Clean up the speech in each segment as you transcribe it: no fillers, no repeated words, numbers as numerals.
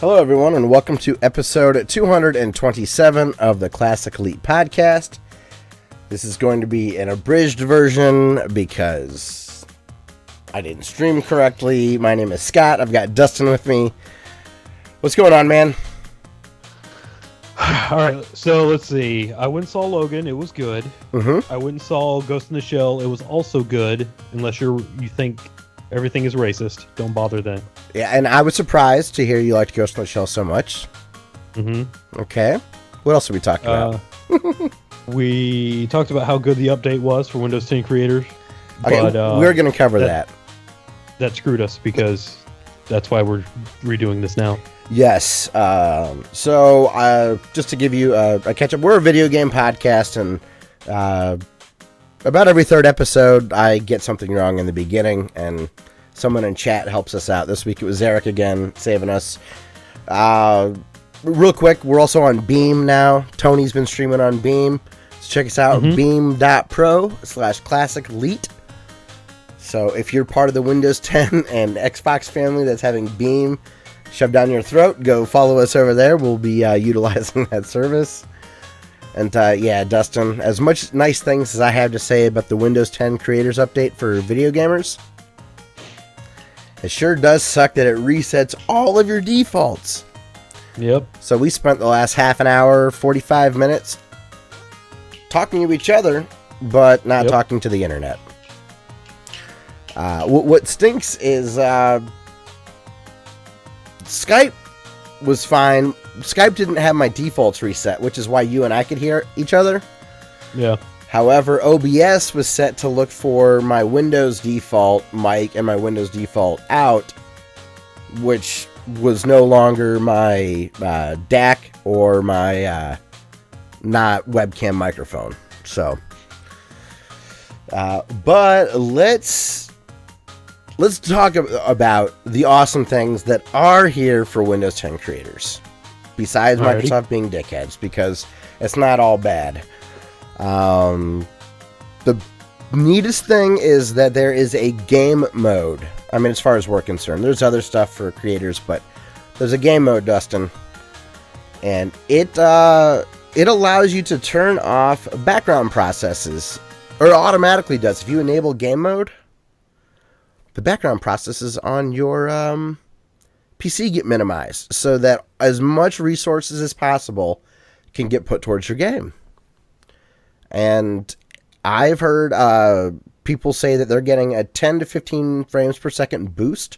Hello, everyone, and welcome to episode 227 of the Classic Elite Podcast. This is going to be an abridged version because I didn't stream correctly. My name is Scott. I've got Dustin with me. What's going on, man? All right, so let's see. I went and saw Logan. It was good. Mm-hmm. I went and saw Ghost in the Shell. It was also good, unless you think everything is racist. Don't bother then. Yeah, and I was surprised to hear you liked Ghost in the Shell so much. Mm-hmm. Okay. What else are we talking about? We talked about how good the update was for Windows 10 creators. Okay, but, we're going to cover that. That screwed us because that's why we're redoing this now. Yes. So, just to give you a catch-up, we're a video game podcast, and about every third episode, I get something wrong in the beginning, and someone in chat helps us out. This week it was Eric again, saving us. Real quick, we're also on Beam now. Tony's been streaming on Beam. So check us out, beam.pro/classic elite. So if you're part of the Windows 10 and Xbox family that's having Beam shoved down your throat, go follow us over there. We'll be utilizing that service. And yeah, Dustin, as much nice things as I have to say about the Windows 10 Creators Update for video gamers, it sure does suck that it resets all of your defaults. Yep. So we spent the last half an hour, 45 minutes talking to each other, but not talking to the internet. What stinks is Skype was fine. Skype didn't have my defaults reset, which is why you and I could hear each other. Yeah. However, OBS was set to look for my Windows default mic and my Windows default out, which was no longer my DAC or my not webcam microphone. So, but let's talk about the awesome things that are here for Windows 10 creators, besides Microsoft being dickheads, because it's not all bad. The neatest thing is that there is a game mode. I mean, as far as we're concerned, there's other stuff for creators, but there's a game mode, Dustin, and it allows you to turn off background processes, or it automatically does. If you enable game mode, the background processes on your PC get minimized, so that as much resources as possible can get put towards your game. And I've heard people say that they're getting a 10 to 15 frames per second boost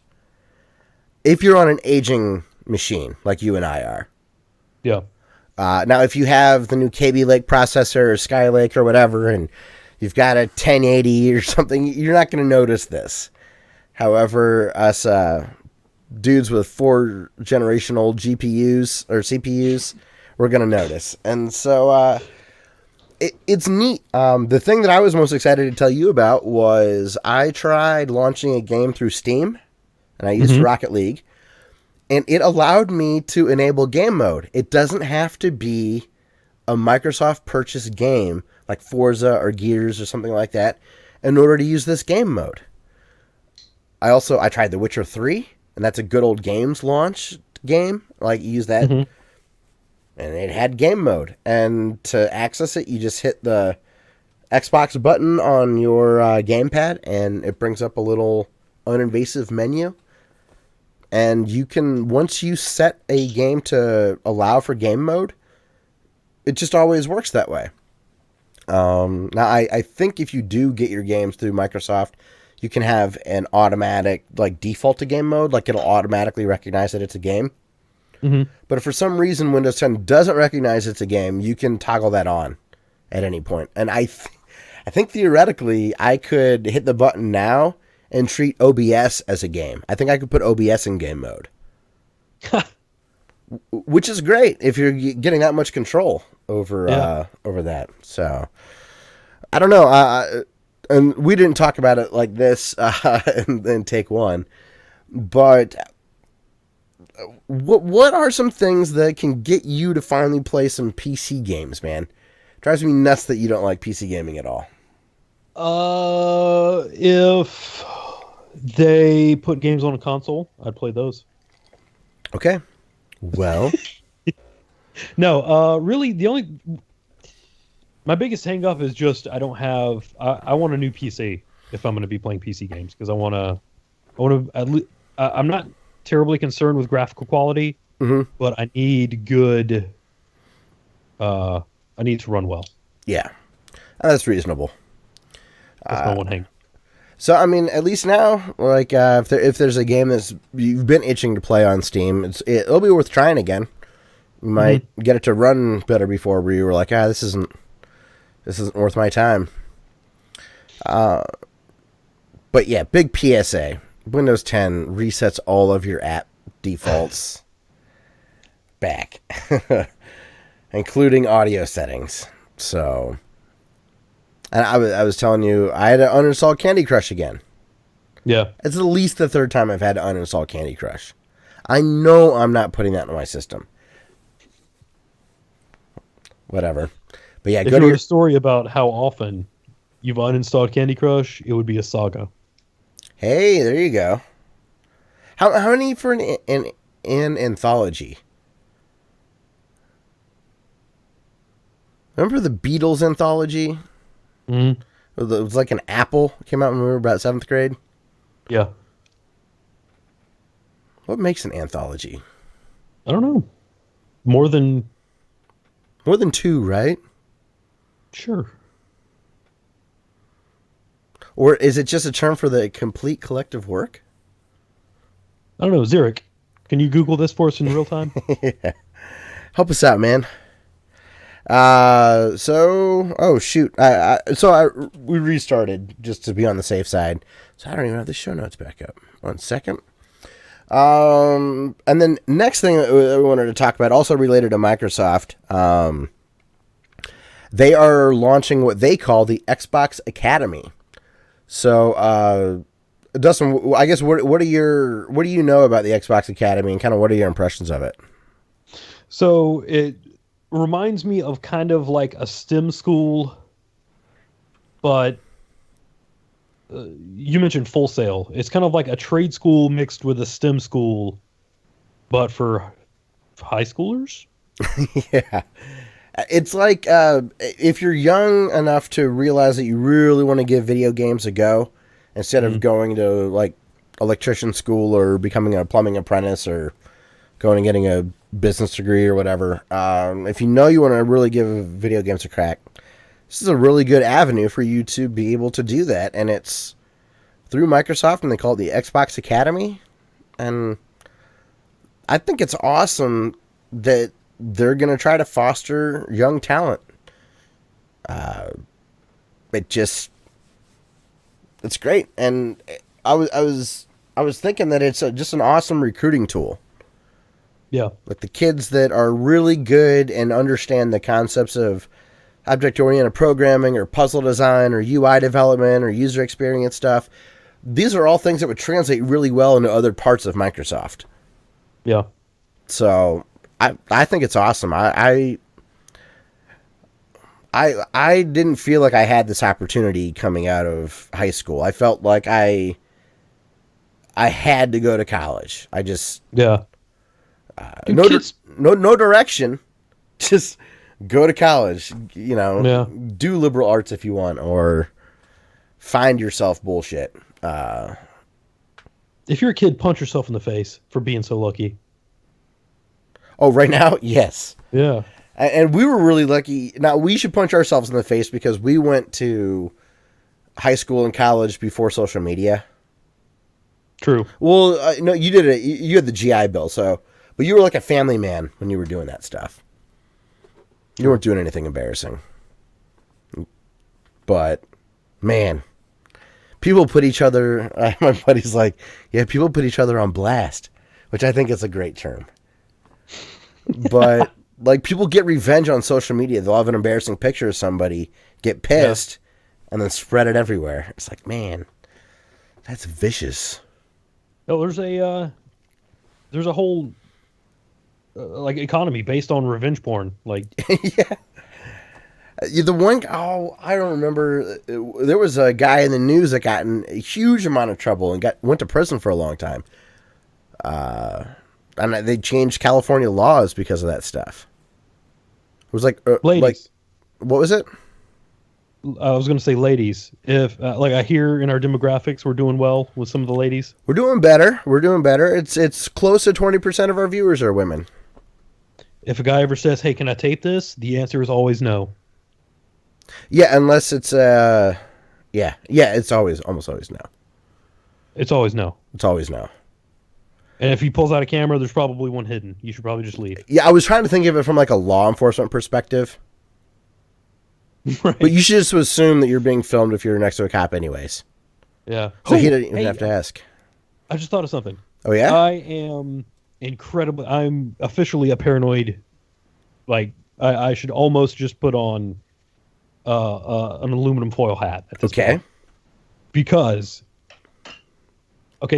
if you're on an aging machine like you and I are. Yeah. Now, if you have the new KB Lake processor or Skylake or whatever, and you've got a 1080 or something, you're not going to notice this. However, us dudes with 4 generation old GPUs or CPUs, we're going to notice. And so it's neat. The thing that I was most excited to tell you about was I tried launching a game through Steam, and I used Rocket League, and it allowed me to enable game mode. It doesn't have to be a Microsoft purchased game like Forza or Gears or something like that in order to use this game mode. I tried The Witcher 3, and that's a good old games launch game. Like, you use that, and it had game mode. And to access it, you just hit the Xbox button on your gamepad, and it brings up a little uninvasive menu. And you can, once you set a game to allow for game mode, it just always works that way. Now, I think if you do get your games through Microsoft, you can have an automatic, like, default to game mode. Like, it'll automatically recognize that it's a game. But if for some reason Windows 10 doesn't recognize it's a game, you can toggle that on at any point. And I think theoretically, I could hit the button now and treat OBS as a game. I think I could put OBS in game mode. Which is great if you're getting that much control over that. So, I don't know. And we didn't talk about it like this in take one. But what are some things that can get you to finally play some PC games, man? Drives me nuts that you don't like PC gaming at all. If they put games on a console, I'd play those. Okay. Well, No, really, my biggest hang up is just I don't have. I want a new PC if I'm going to be playing PC games because I'm not terribly concerned with graphical quality, but I need good. I need to run well. yeah, that's reasonable. That's my one hang. So, I mean, at least now, like, if there's a game that's you've been itching to play on Steam, it'll be worth trying again. You might get it to run better before where you were like, this isn't worth my time. But yeah, big PSA. Windows 10 resets all of your app defaults back, including audio settings. So, and I was telling you, I had to uninstall Candy Crush again. Yeah. It's at least the third time I've had to uninstall Candy Crush. I know I'm not putting that in my system. Whatever. But yeah, if you were a story about how often you've uninstalled Candy Crush, it would be a saga. Hey, there you go. How many for an anthology? Remember the Beatles anthology? Mm-hmm. It was like an apple. It came out when we were about 7th grade. Yeah. What makes an anthology? I don't know. More than 2, right? Sure. Or is it just a term for the complete collective work? I don't know. Zurich, can you Google this for us in real time? Yeah. Help us out, man. Oh shoot. We restarted just to be on the safe side. So I don't even have the show notes back up. 1 second. And then next thing that we wanted to talk about, also related to Microsoft, they are launching what they call the Xbox Academy. So, Dustin, I guess what do you know about the Xbox Academy, and kind of what are your impressions of it? So it reminds me of kind of like a STEM school, but you mentioned Full Sail. It's kind of like a trade school mixed with a STEM school, but for high schoolers. Yeah. It's like if you're young enough to realize that you really want to give video games a go, instead of going to like electrician school or becoming a plumbing apprentice or going and getting a business degree or whatever. If you know you want to really give video games a crack, this is a really good avenue for you to be able to do that. And it's through Microsoft, and they call it the Xbox Academy. And I think it's awesome that they're going to try to foster young talent. It's great. And I was thinking that it's just an awesome recruiting tool. Yeah. Like the kids that are really good and understand the concepts of object-oriented programming or puzzle design or UI development or user experience stuff. These are all things that would translate really well into other parts of Microsoft. Yeah. So I think it's awesome. I didn't feel like I had this opportunity coming out of high school. I felt like I had to go to college. I just no direction, just go to college. You know, do liberal arts if you want, or find yourself bullshit. If you're a kid, punch yourself in the face for being so lucky. Oh, right now? Yes. Yeah. And we were really lucky. Now, we should punch ourselves in the face because we went to high school and college before social media. True. Well, no, you did it. You had the GI Bill, but you were like a family man when you were doing that stuff. You weren't doing anything embarrassing. But, man, people put each other, my buddy's like, yeah, people put each other on blast, which I think is a great term. But like people get revenge on social media. They'll have an embarrassing picture of somebody, get pissed, and then spread it everywhere. It's like, man, that's vicious. No, there's a whole like economy based on revenge porn. Like, yeah. The one, I don't remember. There was a guy in the news that got in a huge amount of trouble and went to prison for a long time. I and they changed California laws because of that stuff. It was like, ladies. What was it? I was going to say ladies. If I hear in our demographics, we're doing well with some of the ladies. We're doing better. It's close to 20% of our viewers are women. If a guy ever says, "Hey, can I tape this?" the answer is always no. Yeah, unless it's it's almost always no. It's always no. It's always no. And if he pulls out a camera, there's probably one hidden. You should probably just leave. Yeah, I was trying to think of it from like a law enforcement perspective. Right. But you should just assume that you're being filmed if you're next to a cop anyways. Yeah. So he didn't even have to ask. I just thought of something. Oh, yeah? I am I'm officially a paranoid. Like, I should almost just put on an aluminum foil hat at this point. Because,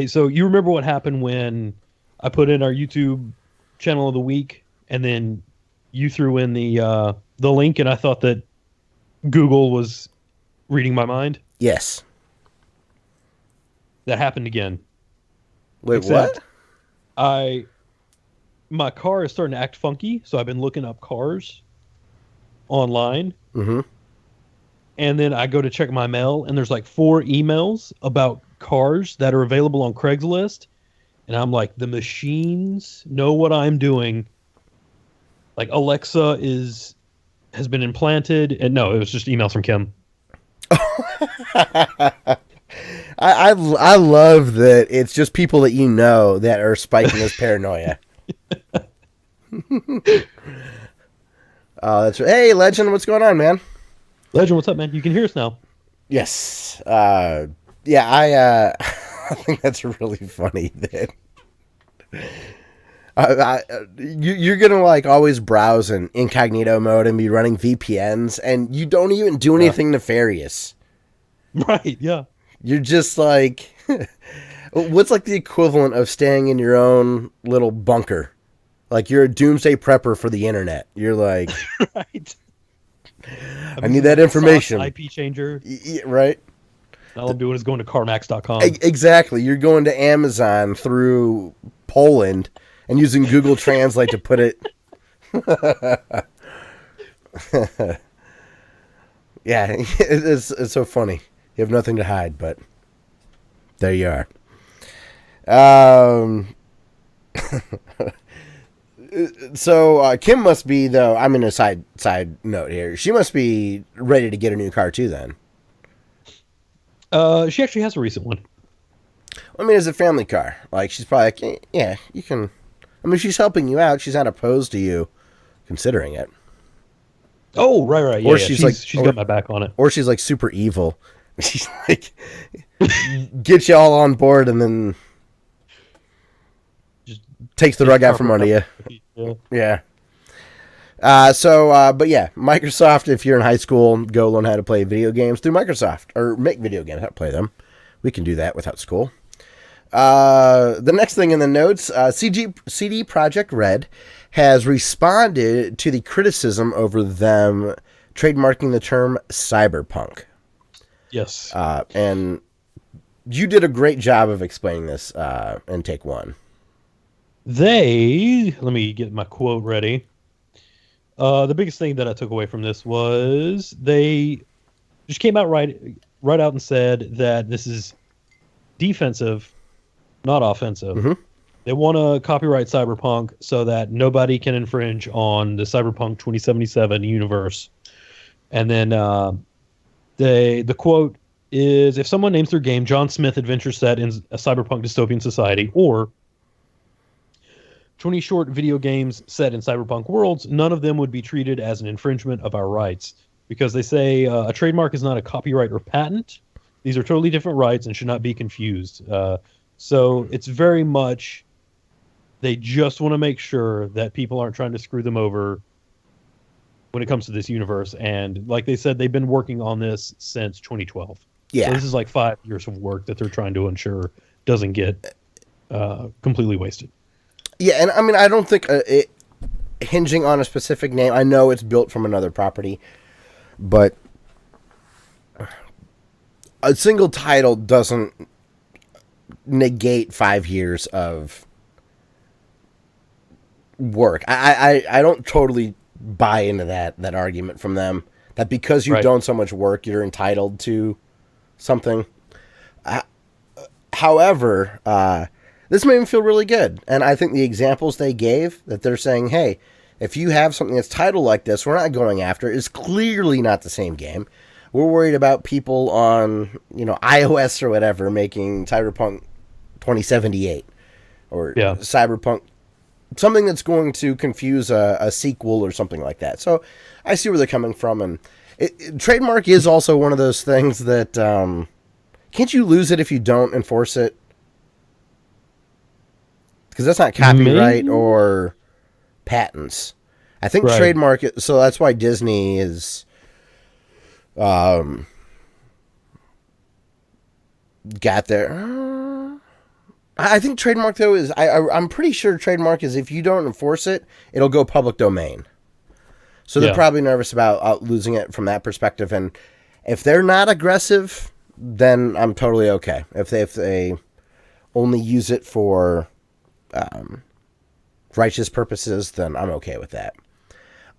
so you remember what happened when I put in our YouTube channel of the week, and then you threw in the link, and I thought that Google was reading my mind? Yes. That happened again. Wait, Except what? My car is starting to act funky, so I've been looking up cars online. Mm-hmm. And then I go to check my mail, and there's like 4 emails about cars that are available on Craigslist. And I'm like, the machines know what I'm doing. Like, Alexa has been implanted. And no, it was just emails from Kim. I love that it's just people that you know that are spiking this paranoia. That's right. Hey, Legend, what's going on, man? Legend, what's up, man? You can hear us now. Yes. I think that's really funny that you're gonna like always browse in incognito mode and be running VPNs, and you don't even do anything nefarious. Right? Yeah. You're just like, what's like the equivalent of staying in your own little bunker? Like you're a doomsday prepper for the internet. You're like, right. I need that information. IP changer. Right. All I'm doing is going to CarMax.com. Exactly. You're going to Amazon through Poland and using Google Translate to put it. Yeah, it's so funny. You have nothing to hide, but there you are. So Kim must be, though, I'm in a side note here. She must be ready to get a new car too then. She actually has a recent one. I mean, it's a family car. Like, she's probably like, yeah, you can. I mean, she's helping you out. She's not opposed to you considering it. Oh, right. Yeah, or she's got my back on it. Or she's like super evil. She's like, get you all on board and then just takes the rug out from under you. Yeah. But yeah, Microsoft, if you're in high school, go learn how to play video games through Microsoft, or make video games, how to play them. We can do that without school. The next thing in the notes, CD Projekt Red has responded to the criticism over them trademarking the term cyberpunk. Yes. And you did a great job of explaining this in take one. Let me get my quote ready. The biggest thing that I took away from this was they just came out right out and said that this is defensive, not offensive. Mm-hmm. They want to copyright Cyberpunk so that nobody can infringe on the Cyberpunk 2077 universe. And then the quote is, if someone names their game John Smith Adventure Set in a Cyberpunk Dystopian Society, or 20 short video games set in cyberpunk worlds, none of them would be treated as an infringement of our rights, because they say a trademark is not a copyright or patent. These are totally different rights and should not be confused. So it's very much, they just want to make sure that people aren't trying to screw them over when it comes to this universe. And like they said, they've been working on this since 2012. Yeah. So this is like 5 years of work that they're trying to ensure doesn't get completely wasted. Yeah, and I mean, I don't think it hinging on a specific name. I know it's built from another property, but a single title doesn't negate 5 years of work. I don't totally buy into that argument from them that because you've done so much work, you're entitled to something. However, this made me feel really good. And I think the examples they gave that they're saying, hey, if you have something that's titled like this, we're not going after it, is clearly not the same game. We're worried about people on, iOS or whatever making Cyberpunk 2078 or Cyberpunk, something that's going to confuse a sequel or something like that. So I see where they're coming from. And Trademark is also one of those things that, can't you lose it if you don't enforce it? Because that's not copyright or patents. I think trademark, so that's why Disney is got there. I think trademark, though, is... I'm pretty sure trademark is if you don't enforce it, it'll go public domain. So they're probably nervous about losing it from that perspective. And if they're not aggressive, then I'm totally okay. If they only use it for righteous purposes, then I'm okay with that.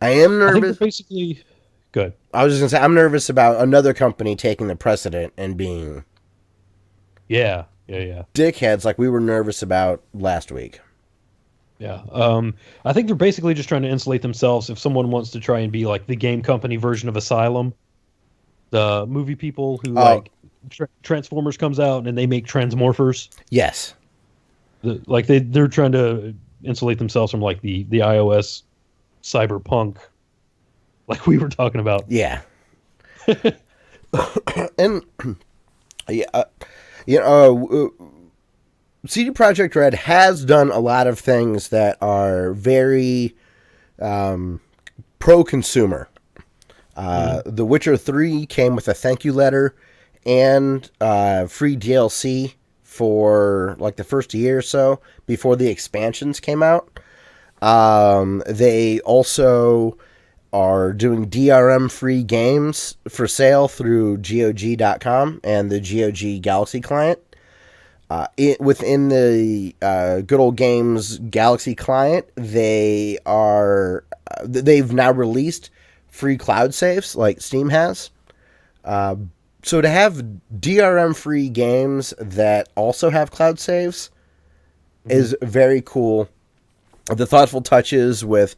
I am nervous. Basically, good. I was just going to say, I'm nervous about another company taking the precedent and being... Yeah. dickheads like we were nervous about last week. Yeah. I think they're basically just trying to insulate themselves if someone wants to try and be like the game company version of Asylum. The movie people who Transformers comes out and they make Transmorphers. Yes. They're trying to insulate themselves from like the iOS Cyberpunk like we were talking about. Yeah. And CD Projekt Red has done a lot of things that are very pro-consumer. The Witcher 3 came with a thank you letter and free DLC for like the first year or so before the expansions came out. They also are doing DRM-free games for sale through GOG.com and the GOG Galaxy client. Within the Good Old Games Galaxy client, they've now released free cloud saves like Steam has. So to have DRM-free games that also have cloud saves is very cool. The thoughtful touches with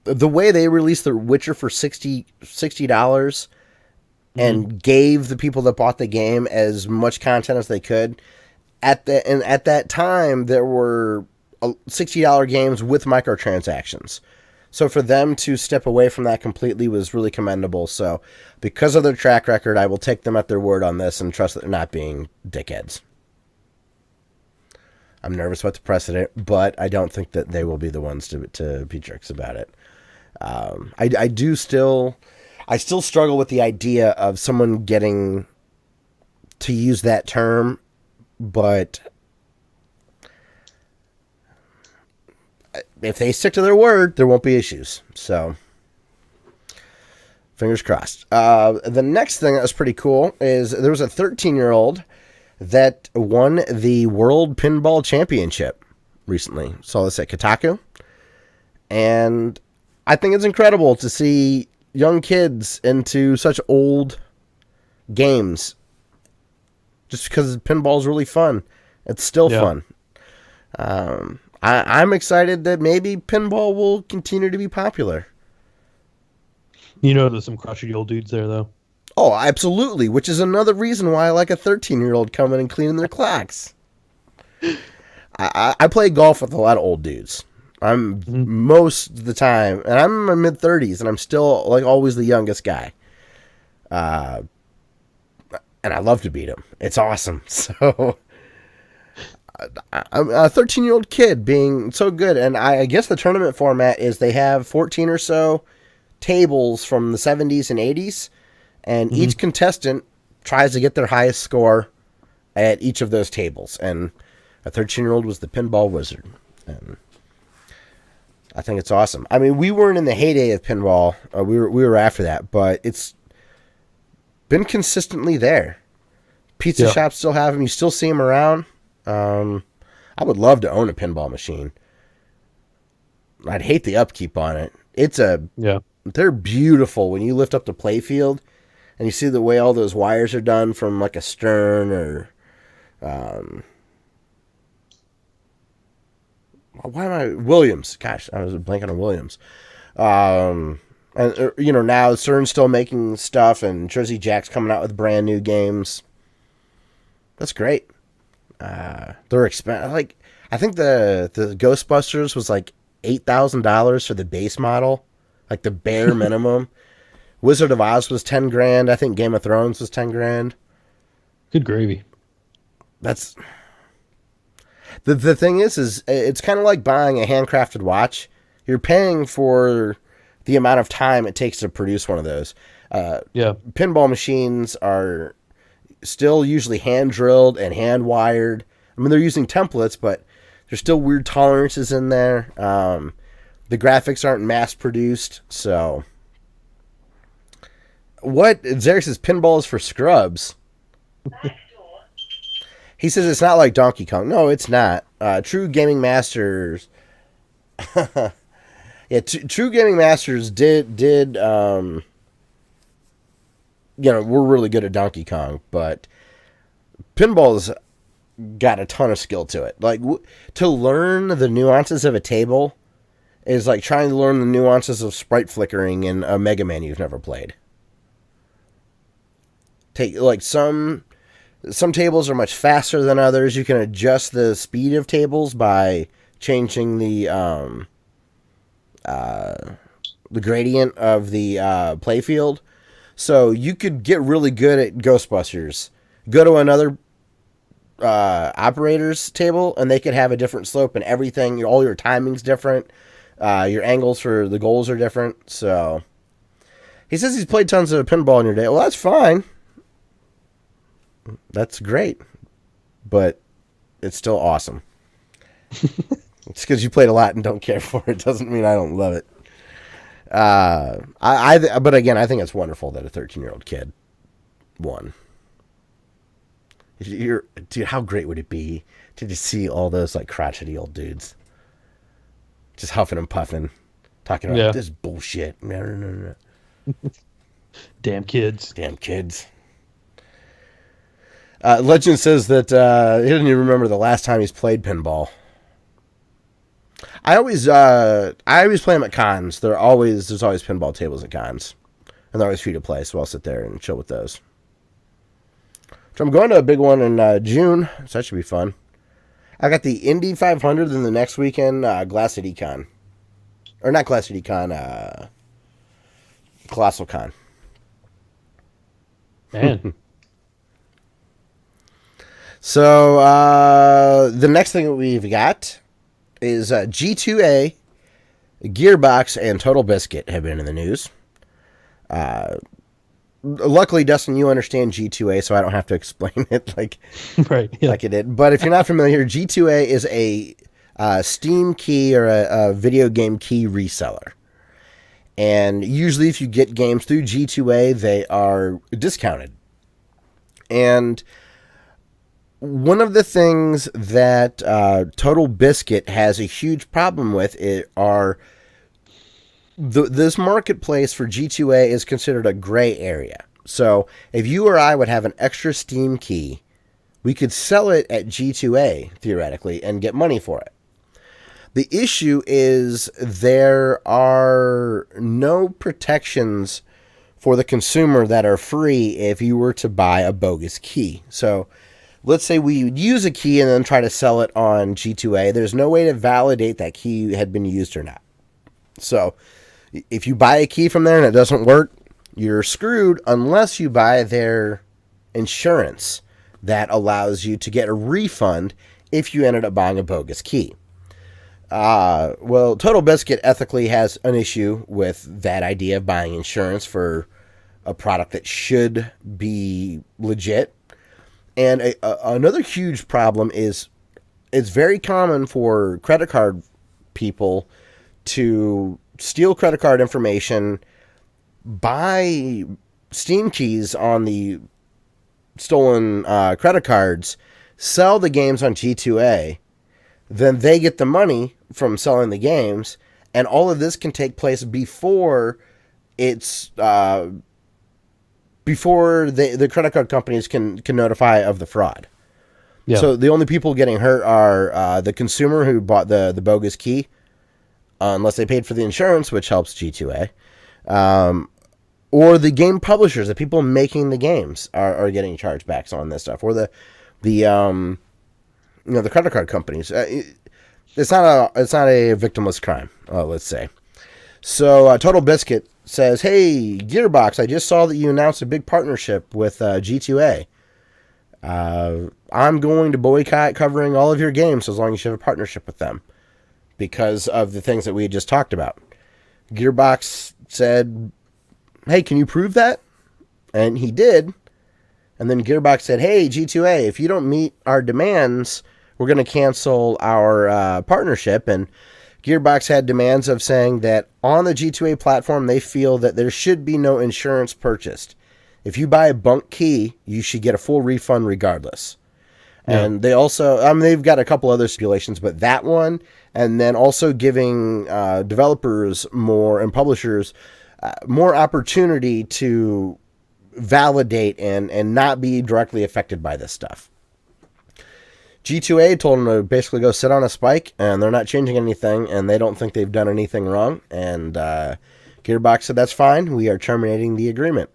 the way they released The Witcher for $60 and gave the people that bought the game as much content as they could. At that time, there were $60 games with microtransactions. So for them to step away from that completely was really commendable. So because of their track record, I will take them at their word on this and trust that they're not being dickheads. I'm nervous about the precedent, but I don't think that they will be the ones to be jerks about it. I still struggle with the idea of someone getting to use that term, but if they stick to their word, there won't be issues. So, fingers crossed. The next thing that was pretty cool is there was a 13-year-old that won the World Pinball Championship recently. Saw this at Kotaku. And I think it's incredible to see young kids into such old games just because pinball is really fun. It's still fun. I'm excited that maybe pinball will continue to be popular. There's some crotchety old dudes there, though. Oh, absolutely, which is another reason why I like a 13-year-old coming and cleaning their clocks. I play golf with a lot of old dudes. I'm most of the time, and I'm in my mid-30s, and I'm still like always the youngest guy. And I love to beat him. It's awesome. So I'm a 13-year-old kid being so good, and I guess the tournament format is they have 14 or so tables from the 70s and 80s, and each contestant tries to get their highest score at each of those tables. And a 13-year-old was the pinball wizard. And I think it's awesome. I mean, we weren't in the heyday of pinball. We were after that, but it's been consistently there. Pizza shops still have them. You still see them around. I would love to own a pinball machine. I'd hate the upkeep on it. Yeah. They're beautiful when you lift up the playfield and you see the way all those wires are done from like a Stern or Williams. Gosh, I was blanking on Williams. And now Stern's still making stuff, and Jersey Jack's coming out with brand new games. That's great. They're expensive. Like, I think the Ghostbusters was like $8,000 for the base model, like the bare minimum. Wizard of Oz was $10,000. I think Game of Thrones was $10,000. Good gravy. That's the thing is it's kind of like buying a handcrafted watch. You're paying for the amount of time it takes to produce one of those. Pinball machines are still usually hand drilled and hand wired. I mean, they're using templates, but there's still weird tolerances in there. The graphics aren't mass produced, so what? Zarek says pinball is for scrubs. He says it's not like Donkey Kong. No, it's not. True Gaming Masters. Yeah, True Gaming Masters did we're really good at Donkey Kong, but pinball's got a ton of skill to it. Like, to learn the nuances of a table is like trying to learn the nuances of sprite flickering in a Mega Man you've never played. Some tables are much faster than others. You can adjust the speed of tables by changing the gradient of the playfield. So you could get really good at Ghostbusters. Go to another operator's table, and they could have a different slope and everything. All your timing's different. Your angles for the goals are different. So he says he's played tons of pinball in your day. Well, that's fine. That's great. But it's still awesome. It's because you played a lot and don't care for it. Doesn't mean I don't love it. But again, I think it's wonderful that a 13-year-old kid won. Dude, how great would it be to just see all those like crotchety old dudes just huffing and puffing, talking about this bullshit. No. Damn kids. Legend says that he doesn't even remember the last time he's played pinball. I always play them at cons. There's always pinball tables at cons, and they're always free to play. So I'll sit there and chill with those. So I'm going to a big one in June, so that should be fun. I got the Indy 500 in the next weekend, Glass City Con, or not Glass City Con, Colossal Con. Man. So the next thing that we've got is G2A, Gearbox, and TotalBiscuit have been in the news. Luckily, Dustin, you understand G2A, so I don't have to explain it like I did. But if you're not familiar, G2A is a Steam key or a video game key reseller. And usually if you get games through G2A, they are discounted. And one of the things that TotalBiscuit has a huge problem with are this marketplace for G2A is considered a gray area. So if you or I would have an extra Steam key, we could sell it at G2A, theoretically, and get money for it. The issue is there are no protections for the consumer that are free if you were to buy a bogus key. So let's say we would use a key and then try to sell it on G2A. There's no way to validate that key had been used or not. So if you buy a key from there and it doesn't work, you're screwed unless you buy their insurance that allows you to get a refund if you ended up buying a bogus key. Well, TotalBiscuit ethically has an issue with that idea of buying insurance for a product that should be legit. And another huge problem is it's very common for credit card people to steal credit card information, buy Steam keys on the stolen credit cards, sell the games on G2A, then they get the money from selling the games, And all of this can take place before it's before the credit card companies can notify of the fraud. Yeah. So the only people getting hurt are the consumer who bought the bogus key, unless they paid for the insurance, which helps G2A, or the game publishers, the people making the games are getting chargebacks on this stuff, or the credit card companies. It's not a victimless crime, let's say. So TotalBiscuit says, "Hey, Gearbox, I just saw that you announced a big partnership with G2A. I'm going to boycott covering all of your games as long as you have a partnership with them because of the things that we just talked about." Gearbox said, "Hey, can you prove that?" And he did. And then Gearbox said, "Hey, G2A, if you don't meet our demands, we're going to cancel our partnership." And Gearbox had demands of saying that on the G2A platform, they feel that there should be no insurance purchased. If you buy a bunk key, you should get a full refund regardless. Yeah. And they also, they've got a couple other stipulations, but that one, and then also giving developers more and publishers more opportunity to validate and not be directly affected by this stuff. G2A told them to basically go sit on a spike, and they're not changing anything, and they don't think they've done anything wrong. And Gearbox said, "That's fine. We are terminating the agreement."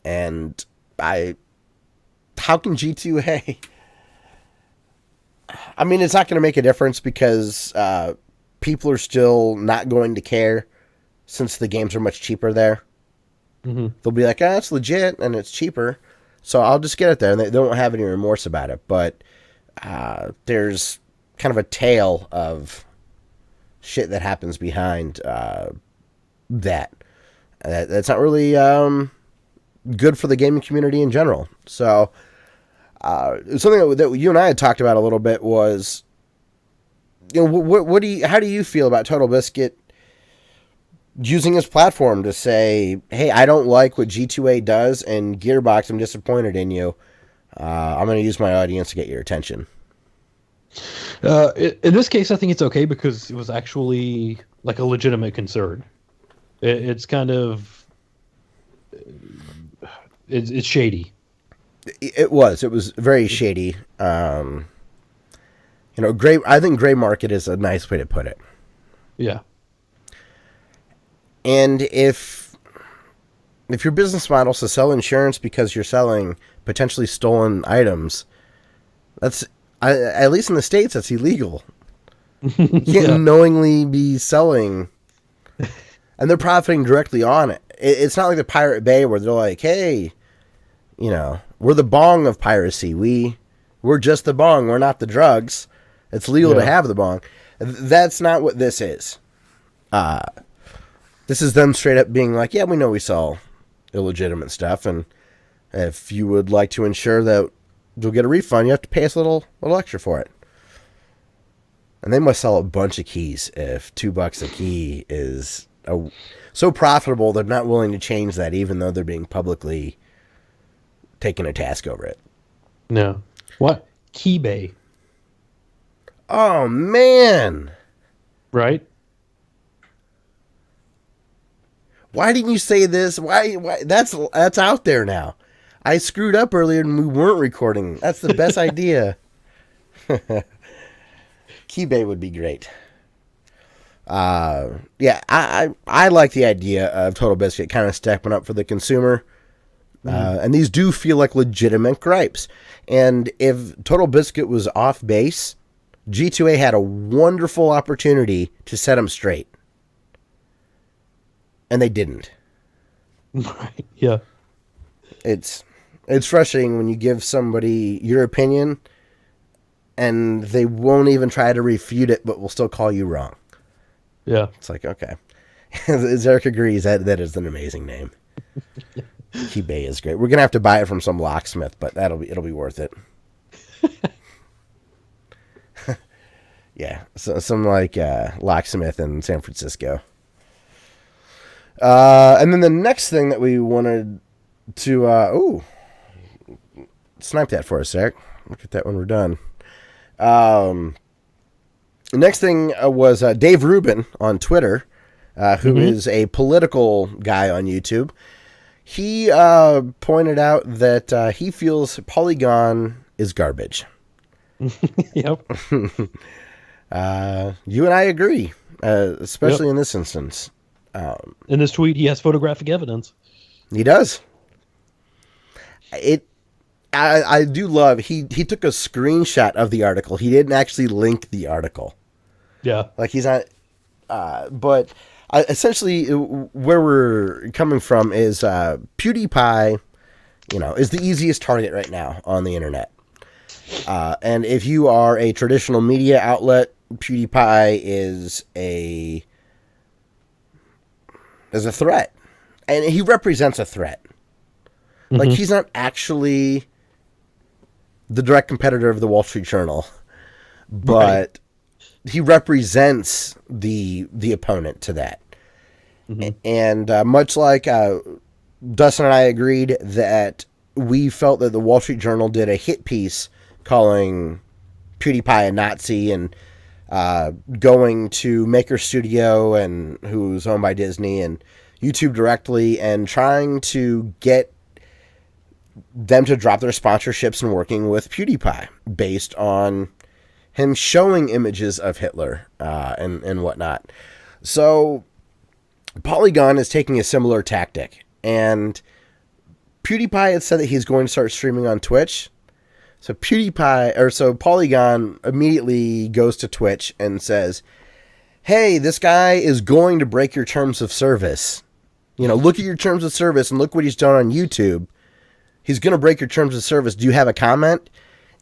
And how can G2A? It's not going to make a difference because people are still not going to care since the games are much cheaper there. Mm-hmm. They'll be like, it's legit and it's cheaper, so I'll just get it there. And they won't have any remorse about it. But there's kind of a tale of shit that happens behind that. That's not really good for the gaming community in general. So something that you and I had talked about a little bit was, how do you feel about TotalBiscuit using his platform to say, "Hey, I don't like what G2A does, and Gearbox, I'm disappointed in you. I'm going to use my audience to get your attention"? In this case, I think it's okay because it was actually like a legitimate concern. It's kind of it's shady. It was very shady. I think gray market is a nice way to put it. Yeah. And if your business model is to sell insurance because you're selling potentially stolen items, that's at least in the States, that's illegal. You can't knowingly be selling, and they're profiting directly on it. It's not like the Pirate Bay where they're like, "Hey, we're the bong of piracy. We're just the bong. We're not the drugs. It's legal to have the bong." That's not what this is. This is them straight up being like, "Yeah, we know we sell illegitimate stuff, and if you would like to ensure that you'll get a refund, you have to pay us a little extra for it." And they must sell a bunch of keys if $2 a key is so profitable they're not willing to change that, even though they're being publicly taken a task over it. No. What? Keybay. Oh, man. Right? Why didn't you say this? Why? That's out there now. I screwed up earlier and we weren't recording. That's the best idea. Keybay would be great. Yeah, I like the idea of TotalBiscuit kind of stepping up for the consumer. And these do feel like legitimate gripes. And if TotalBiscuit was off base, G2A had a wonderful opportunity to set them straight. And they didn't. Right. Yeah. It's frustrating when you give somebody your opinion and they won't even try to refute it, but will still call you wrong. Yeah. It's like, okay. Zarek agrees that is an amazing name. Keybay is great. We're gonna have to buy it from some locksmith, but it'll be worth it. Yeah, so some locksmith in San Francisco. And then the next thing that we wanted to snipe that for us, Eric. Look at that when we're done. The next thing was Dave Rubin on Twitter, who is a political guy on YouTube. He pointed out that he feels Polygon is garbage. Yep. You and I agree, especially in this instance. In this tweet, he has photographic evidence. He does. I do love he took a screenshot of the article. He didn't actually link the article. Yeah. Like he's not. But essentially, where we're coming from is PewDiePie. Is the easiest target right now on the internet. And if you are a traditional media outlet, PewDiePie is a threat, and he represents a threat. Like he's not actually the direct competitor of the Wall Street Journal, but he represents the opponent to that. And much like Dustin and I agreed that we felt that the Wall Street Journal did a hit piece calling PewDiePie a Nazi and going to Maker Studio, and who's owned by Disney, and YouTube directly, and trying to get them to drop their sponsorships and working with PewDiePie based on him showing images of Hitler and whatnot. So Polygon is taking a similar tactic, and PewDiePie had said that he's going to start streaming on Twitch. So Polygon immediately goes to Twitch and says, "Hey, this guy is going to break your terms of service. Look at your terms of service and look what he's done on YouTube. He's going to break your terms of service. Do you have a comment?"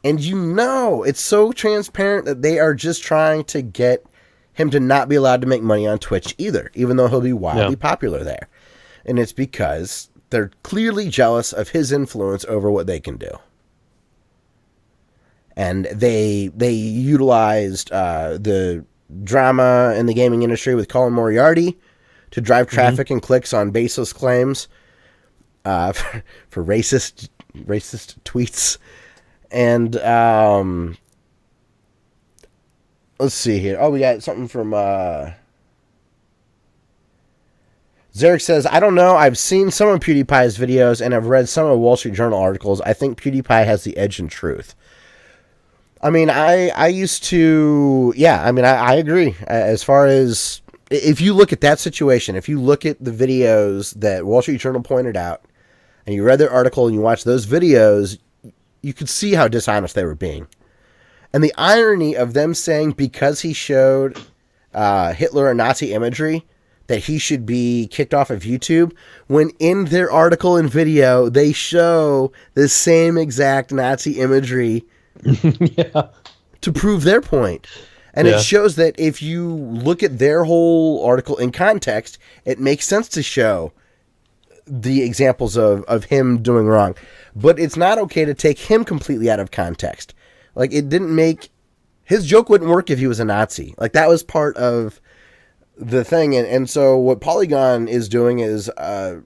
And it's so transparent that they are just trying to get him to not be allowed to make money on Twitch either, even though he'll be wildly popular there. And it's because they're clearly jealous of his influence over what they can do. And they utilized the drama in the gaming industry with Colin Moriarty to drive traffic and clicks on baseless claims for racist tweets. And let's see here. Oh, we got something from Zarek says, "I don't know. I've seen some of PewDiePie's videos and I've read some of Wall Street Journal articles. I think PewDiePie has the edge in truth." I mean, I used to, I agree. As far as, if you look at that situation, if you look at the videos that Wall Street Journal pointed out, and you read their article and you watch those videos, you could see how dishonest they were being. And the irony of them saying because he showed Hitler and Nazi imagery that he should be kicked off of YouTube, when in their article and video, they show the same exact Nazi imagery to prove their point. And it shows that if you look at their whole article in context, it makes sense to show the examples of him doing wrong. But it's not okay to take him completely out of context. Like, it didn't make... His joke wouldn't work if he was a Nazi. Like, that was part of the thing. And so what Polygon is doing is they're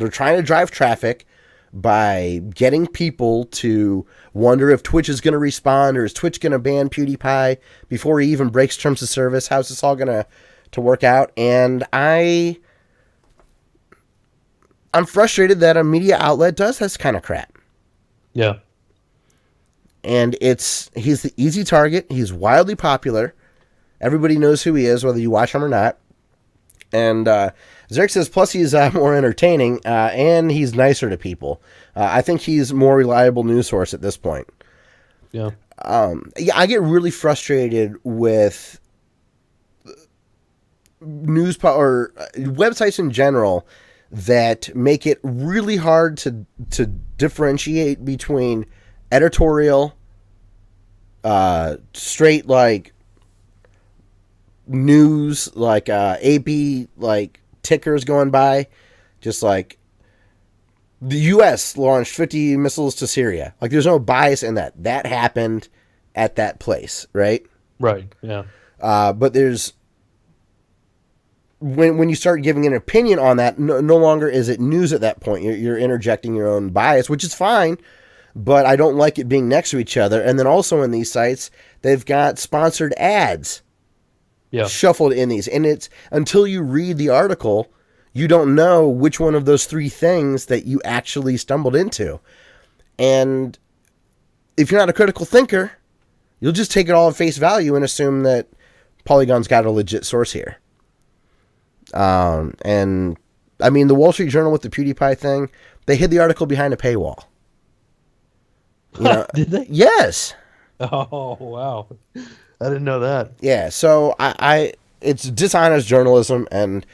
trying to drive traffic by getting people to wonder if Twitch is going to respond, or is Twitch going to ban PewDiePie before he even breaks terms of service. How's this all going to work out? And I'm frustrated that a media outlet does this kind of crap. Yeah. And he's the easy target. He's wildly popular. Everybody knows who he is, whether you watch him or not. And Zarek says, plus he's more entertaining, and he's nicer to people. I think he's a more reliable news source at this point. Yeah. I get really frustrated with or websites in general that make it really hard to differentiate between editorial, straight like news, like AP like tickers going by, just like the U.S. launched 50 missiles to Syria. Like, there's no bias in that. That happened at that place, right? Right. Yeah. But there's when you start giving an opinion on that, no longer is it news at that point. You're interjecting your own bias, which is fine. but I don't like it being next to each other. And then also in these sites, they've got sponsored ads shuffled in these. And it's until you read the article, you don't know which one of those three things that you actually stumbled into. And if you're not a critical thinker, you'll just take it all at face value and assume that Polygon's got a legit source here. And I mean, the Wall Street Journal with the PewDiePie thing, they hid the article behind a paywall. You know, did they? Yes. Oh, wow. I didn't know that. Yeah. So it's dishonest journalism, and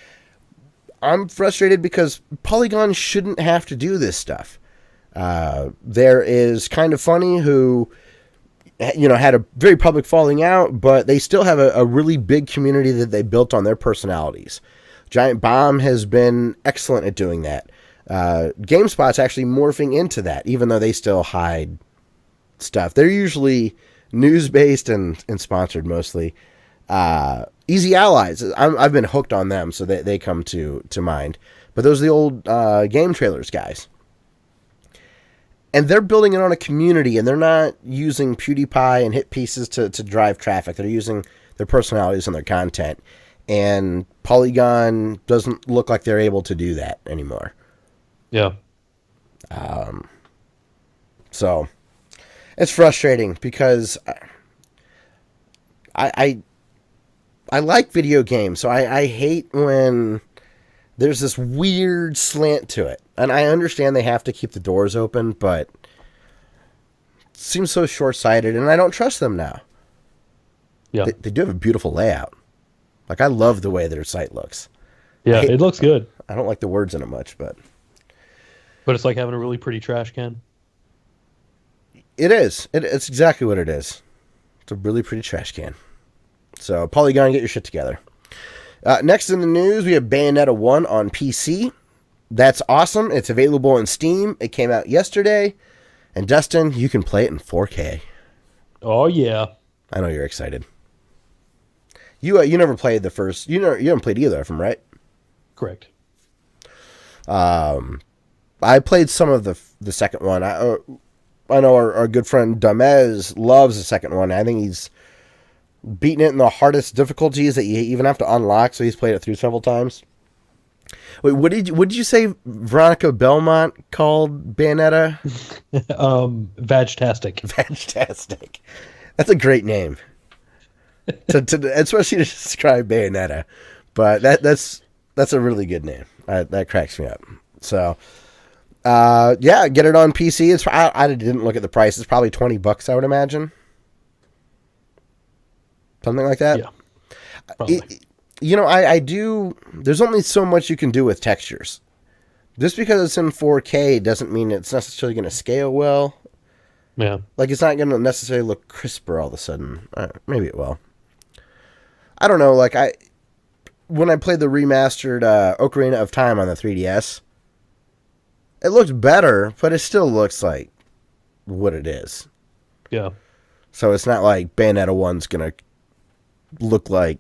I'm frustrated because Polygon shouldn't have to do this stuff. There is Kind of Funny who, had a very public falling out, but they still have a really big community that they built on their personalities. Giant Bomb has been excellent at doing that. GameSpot's actually morphing into that, even though they still hide stuff. They're usually news-based and sponsored mostly. Easy Allies, I've been hooked on them, so they come to mind. But those are the old game trailers guys. And they're building it on a community, and they're not using PewDiePie and hit pieces to drive traffic. They're using their personalities and their content. And Polygon doesn't look like they're able to do that anymore. Yeah. So it's frustrating because I like video games, so I hate when there's this weird slant to it. And I understand they have to keep the doors open, but it seems so short-sighted, and I don't trust them now. Yeah. They do have a beautiful layout. Like, I love the way their site looks. Yeah, it looks good. I don't like the words in it much, but it's like having a really pretty trash can. it is. It's exactly what it is. It's a really pretty trash can. So, Polygon, get your shit together. Next in the news, we have Bayonetta 1 on PC. That's awesome. It's available on Steam. It came out yesterday. And Dustin, you can play it in 4K. Oh, yeah. I know you're excited. You never played the first... You haven't played either of them, right? Correct. I played some of the second one. I know our good friend Damez loves the second one. I think he's beaten it in the hardest difficulties that you even have to unlock, so he's played it through several times. Wait, what did you say Veronica Belmont called Bayonetta? Vagtastic. Vagtastic. That's a great name. Especially to describe Bayonetta. But that's a really good name. That cracks me up. So, get it on PC. I didn't look at the price. It's probably $20, I would imagine. Something like that. Yeah. Probably. I do. There's only so much you can do with textures. Just because it's in 4K doesn't mean it's necessarily going to scale well. Yeah. Like, it's not going to necessarily look crisper all of a sudden. Maybe it will. I don't know. Like, when I played the remastered Ocarina of Time on the 3DS, it looked better, but it still looks like what it is. Yeah. So it's not like Bayonetta 1's going to look like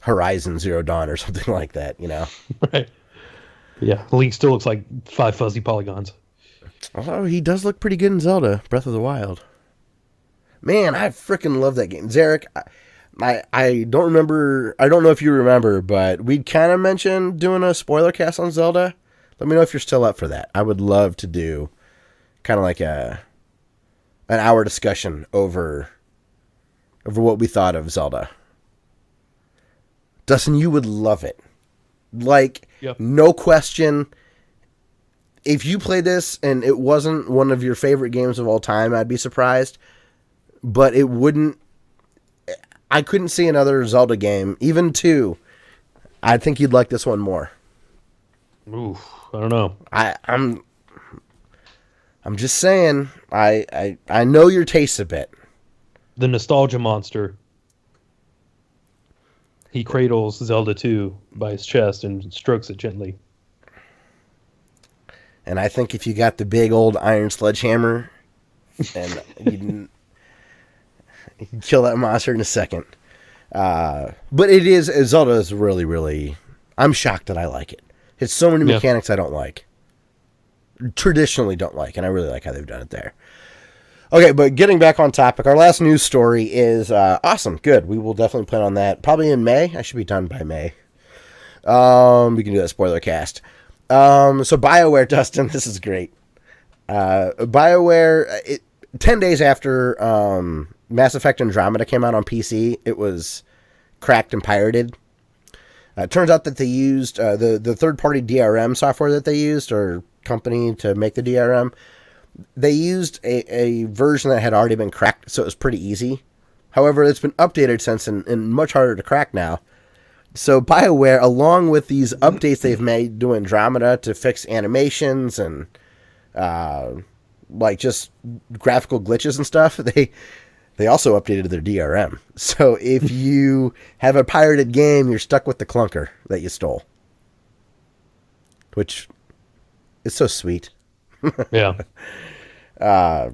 Horizon Zero Dawn or something like that, Right. Yeah. Link still looks like 5 fuzzy polygons. Although he does look pretty good in Zelda Breath of the Wild. Man, I freaking love that game. Zarek, I don't remember, I don't know if you remember, but we kind of mentioned doing a spoiler cast on Zelda. Let me know if you're still up for that. I would love to do kind of like an hour discussion over what we thought of Zelda. Dustin, you would love it. Like, Yep. No question. If you played this and it wasn't one of your favorite games of all time, I'd be surprised. But it wouldn't... I couldn't see another Zelda game, even 2. I think you'd like this one more. Ooh, I don't know. I'm just saying, I know your taste a bit. The nostalgia monster. He cradles Zelda 2 by his chest and strokes it gently. And I think if you got the big old iron sledgehammer, and you'd kill that monster in a second. But Zelda is really, really... I'm shocked that I like it. It's so many mechanics I don't like. traditionally don't like, and I really like how they've done it there. Okay, but getting back on topic, our last news story is awesome. Good. We will definitely plan on that. Probably in May. I should be done by May. We can do that spoiler cast. So BioWare, Dustin, this is great. BioWare, 10 days after Mass Effect Andromeda came out on PC, it was cracked and pirated. It turns out that they used the third-party DRM software that they used, or company to make the DRM. They used a version that had already been cracked, so it was pretty easy. However, it's been updated since and much harder to crack now. So BioWare, along with these updates they've made to Andromeda to fix animations and like just graphical glitches and stuff, they also updated their DRM. So if you have a pirated game, you're stuck with the clunker that you stole, which is so sweet. Yeah. My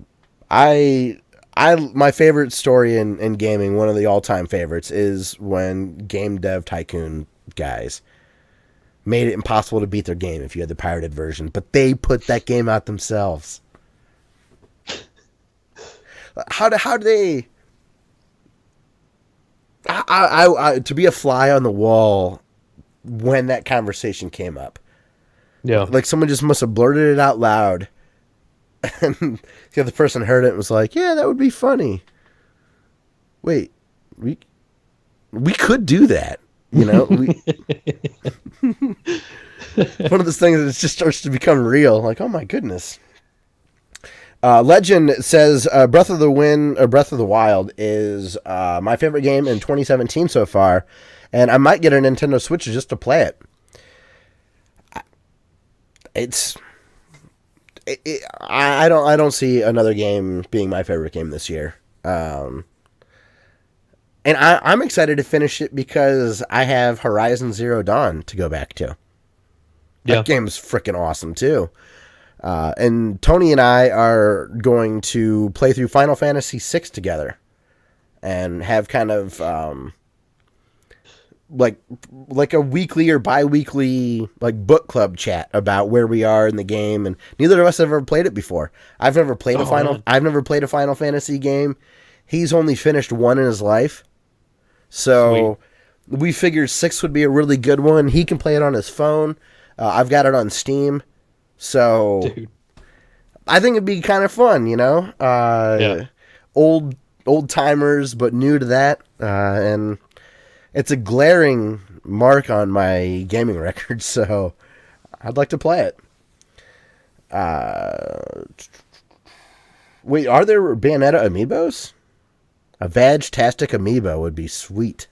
favorite story in gaming, one of the all-time favorites, is when Game Dev Tycoon guys made it impossible to beat their game if you had the pirated version, but they put that game out themselves. How do they? I to be a fly on the wall when that conversation came up. Yeah. Like someone just must have blurted it out loud. And the other person heard it and was like, yeah, that would be funny. Wait, we could do that. You know? One of those things that just starts to become real. Like, oh my goodness. Legend says Breath of the Wild is my favorite game in 2017 so far, and I might get a Nintendo Switch just to play it. I don't see another game being my favorite game this year. And I'm excited to finish it because I have Horizon Zero Dawn to go back to. Yeah. That game is freaking awesome too. And Tony and I are going to play through Final Fantasy VI together and have kind of like a weekly or bi-weekly like book club chat about where we are in the game, and neither of us have ever played it before. I've never played a Final Fantasy game. He's only finished one in his life. So Sweet. We figured 6 would be a really good one. He can play it on his phone. I've got it on Steam. So dude, I think it'd be kind of fun, you know? Yeah. Old timers, but new to that. And it's a glaring mark on my gaming record, so I'd like to play it. Wait, are there Bayonetta amiibos? A Vag-tastic amiibo would be sweet.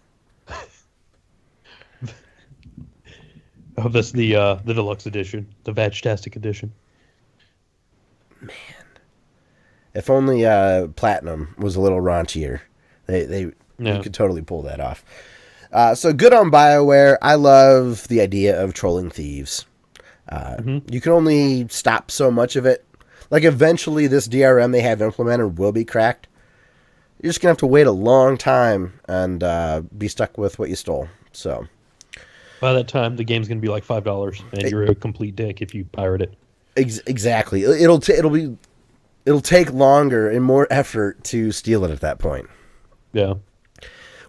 Oh, that's the deluxe edition, the Vag-tastic edition. Man, if only Platinum was a little raunchier, they could totally pull that off. So good on BioWare. I love the idea of trolling thieves. You can only stop so much of it. Like eventually, this DRM they have implemented will be cracked. You're just gonna have to wait a long time and be stuck with what you stole. So. By that time, the game's going to be like $5, and you're a complete dick if you pirate it. Exactly. It'll take longer and more effort to steal it at that point. Yeah.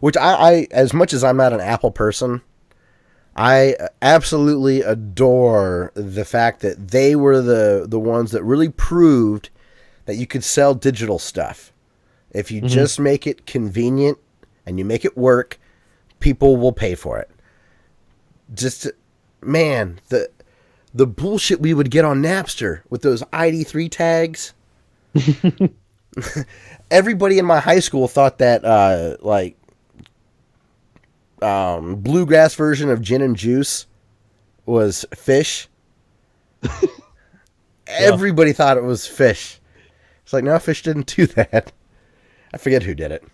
Which I as much as I'm not an Apple person, I absolutely adore the fact that they were the ones that really proved that you could sell digital stuff. If you just make it convenient and you make it work, people will pay for it. Just, man, the bullshit we would get on Napster with those ID3 tags. Everybody in my high school thought that bluegrass version of gin and juice was fish. Everybody thought it was fish. It's like, no, fish didn't do that. I forget who did it.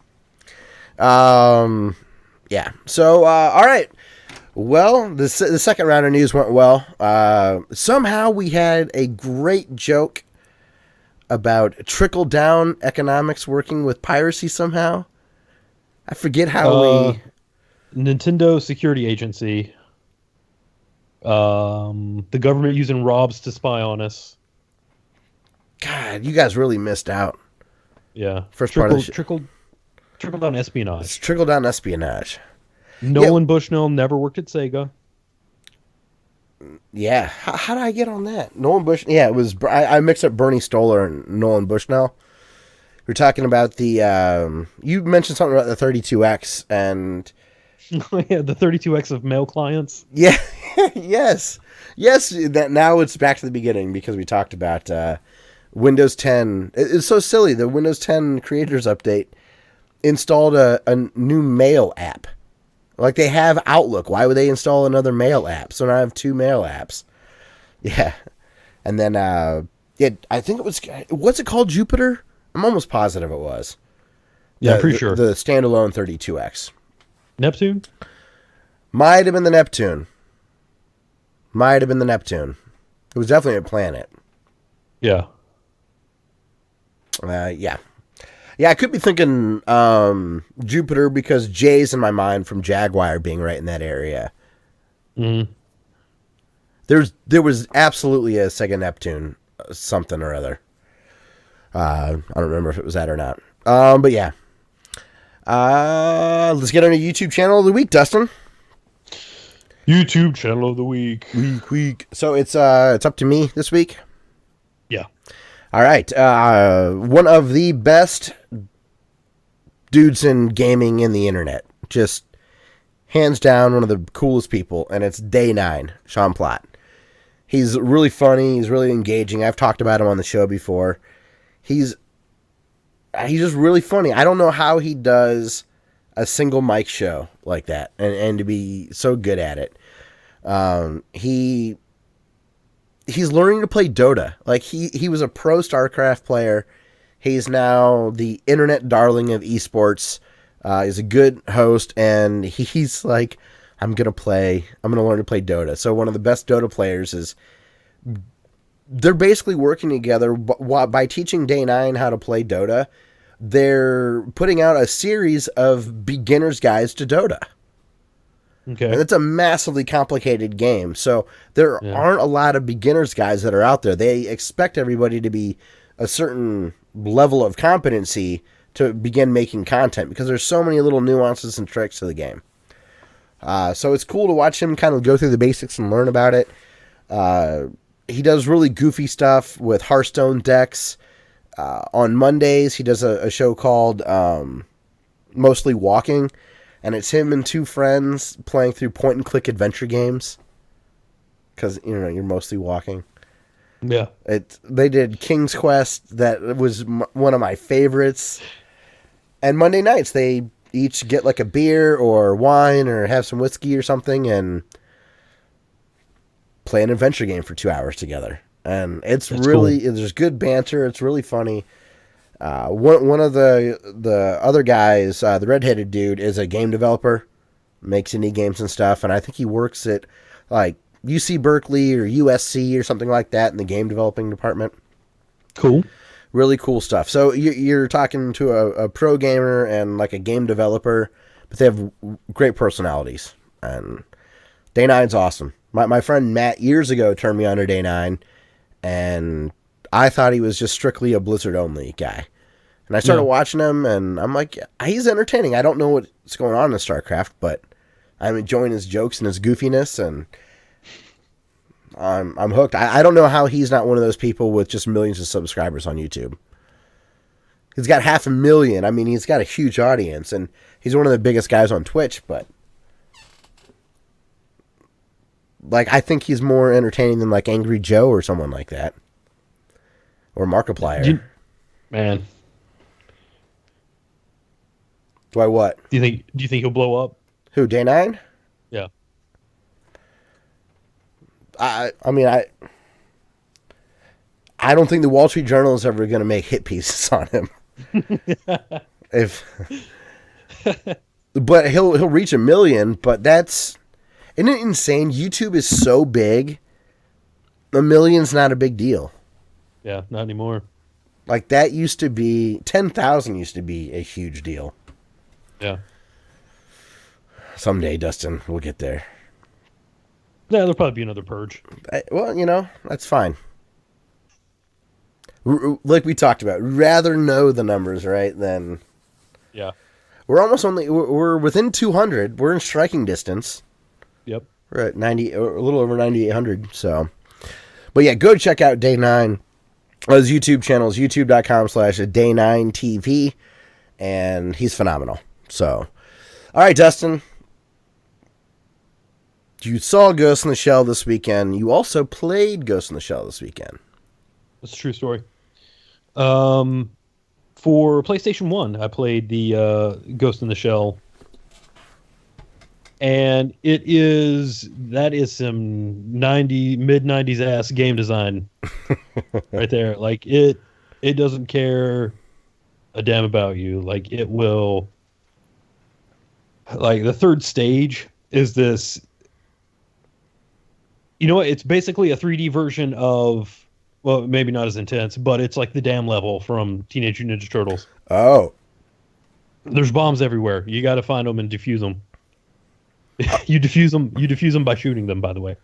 Yeah. So, all right. Well, the second round of news went well. Somehow we had a great joke about trickle-down economics working with piracy somehow. I forget how Nintendo Security Agency. The government using ROBs to spy on us. God, you guys really missed out. Yeah. First part of the Trickle down espionage. It's trickle down espionage. Nolan Bushnell never worked at Sega. Yeah. How did I get on that? Nolan Bush. Yeah, it was. I mixed up Bernie Stoller and Nolan Bushnell. We're talking about the. You mentioned something about the 32X and. Yeah, the 32X of mail clients. Yeah. Yes. That now it's back to the beginning because we talked about Windows 10. It's so silly. The Windows 10 Creators Update installed a new mail app. Like they have Outlook. Why would they install another mail app? So now I have 2 mail apps. Yeah. And then, I think it was, what's it called? Jupiter? I'm almost positive it was. Yeah, I'm pretty sure. The standalone 32X. Neptune? Might have been the Neptune. It was definitely a planet. Yeah. Yeah. Yeah, I could be thinking Jupiter because J's in my mind from Jaguar being right in that area. Mm-hmm. There was absolutely a Sega Neptune something or other. I don't remember if it was that or not. But yeah. Let's get on a YouTube channel of the week, Dustin. YouTube channel of the week. Week. So it's up to me this week. Yeah. All right. One of the best dudes in gaming in the internet. Just hands down one of the coolest people, and it's Day 9, Sean Platt. He's really funny. He's really engaging. I've talked about him on the show before. He's just really funny. I don't know how he does a single mic show like that and to be so good at it. He's learning to play Dota. Like he was a pro StarCraft player. He's now the internet darling of esports. He's a good host, and he's like, I'm going to learn to play Dota. So one of the best Dota players is, they're basically working together by teaching Day 9 how to play Dota. They're putting out a series of beginner's guides to Dota. Okay. And it's a massively complicated game. So there aren't a lot of beginner's guides that are out there. They expect everybody to be a certain level of competency to begin making content because there's so many little nuances and tricks to the game. So it's cool to watch him kind of go through the basics and learn about it. He does really goofy stuff with Hearthstone decks. On Mondays, he does a show called Mostly Walking, and it's him and 2 friends playing through point-and-click adventure games because, you're mostly walking. Yeah. They did King's Quest. That was one of my favorites. And Monday nights, they each get like a beer or wine or have some whiskey or something and play an adventure game for 2 hours together. And it's really cool. There's good banter. It's really funny. One of the other guys, the redheaded dude, is a game developer, makes indie games and stuff. And I think he works at like UC Berkeley or USC or something like that in the game developing department. Cool. Really cool stuff. So you're talking to a pro gamer and like a game developer, but they have great personalities. And Day 9's awesome. My friend Matt years ago turned me on to Day 9, and I thought he was just strictly a Blizzard-only guy. And I started watching him, and I'm like, he's entertaining. I don't know what's going on in StarCraft, but I'm enjoying his jokes and his goofiness, and I'm hooked. I don't know how he's not one of those people with just millions of subscribers on YouTube. He's got 500,000. I mean, he's got a huge audience, and he's one of the biggest guys on Twitch, but like, I think he's more entertaining than like Angry Joe or someone like that. Or Markiplier. Man. Do I what? Do you think he'll blow up? Who, Day 9? Yeah. I mean, I don't think the Wall Street Journal is ever going to make hit pieces on him. But he'll reach 1 million, but isn't it insane? YouTube is so big, 1 million's not a big deal. Yeah, not anymore. Like, that used to be, 10,000 used to be a huge deal. Yeah. Someday, Dustin, we'll get there. Yeah, there'll probably be another purge. Well, that's fine. Like we talked about, rather know the numbers, right? Than Yeah. we're within 200. We're in striking distance. Yep. We're at 90, or a little over 9,800. So, but yeah, go check out Day 9. His YouTube channel is youtube.com/Day9TV, and he's phenomenal. So, all right, Dustin. You saw Ghost in the Shell this weekend. You also played Ghost in the Shell this weekend. That's a true story. For PlayStation 1, I played the Ghost in the Shell. And that is some mid-90s ass game design right there. Like, it doesn't care a damn about you. Like, it will... Like, the third stage is this... You know what? It's basically a 3D version of, well, maybe not as intense, but it's like the dam level from Teenage Mutant Ninja Turtles. Oh. There's bombs everywhere. You got to find them and defuse them. You defuse them by shooting them, by the way.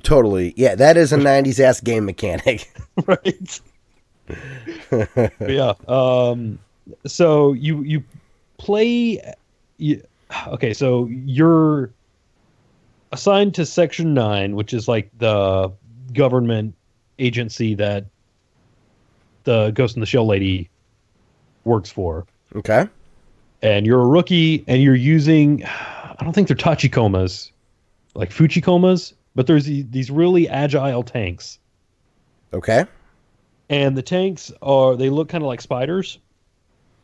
Totally. Yeah, that is a 90s ass game mechanic. Right. Yeah. So you play... okay, so you're assigned to Section 9, which is like the government agency that the Ghost in the Shell lady works for. Okay. And you're a rookie, and you're using, I don't think they're tachikomas, like fuchikomas, but there's these really agile tanks. Okay. And the tanks they look kind of like spiders,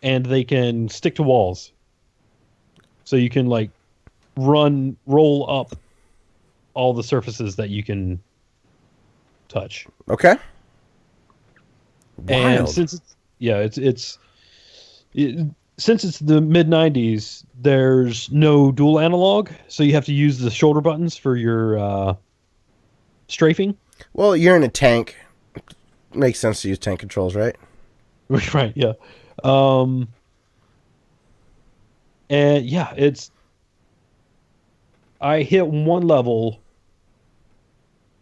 and they can stick to walls. So you can like roll up all the surfaces that you can touch. Okay. And Wild. since since it's the mid-90s, there's no dual analog, so you have to use the shoulder buttons for your strafing. Well, you're in a tank. Makes sense to use tank controls, right? Right, yeah. And yeah, I hit one level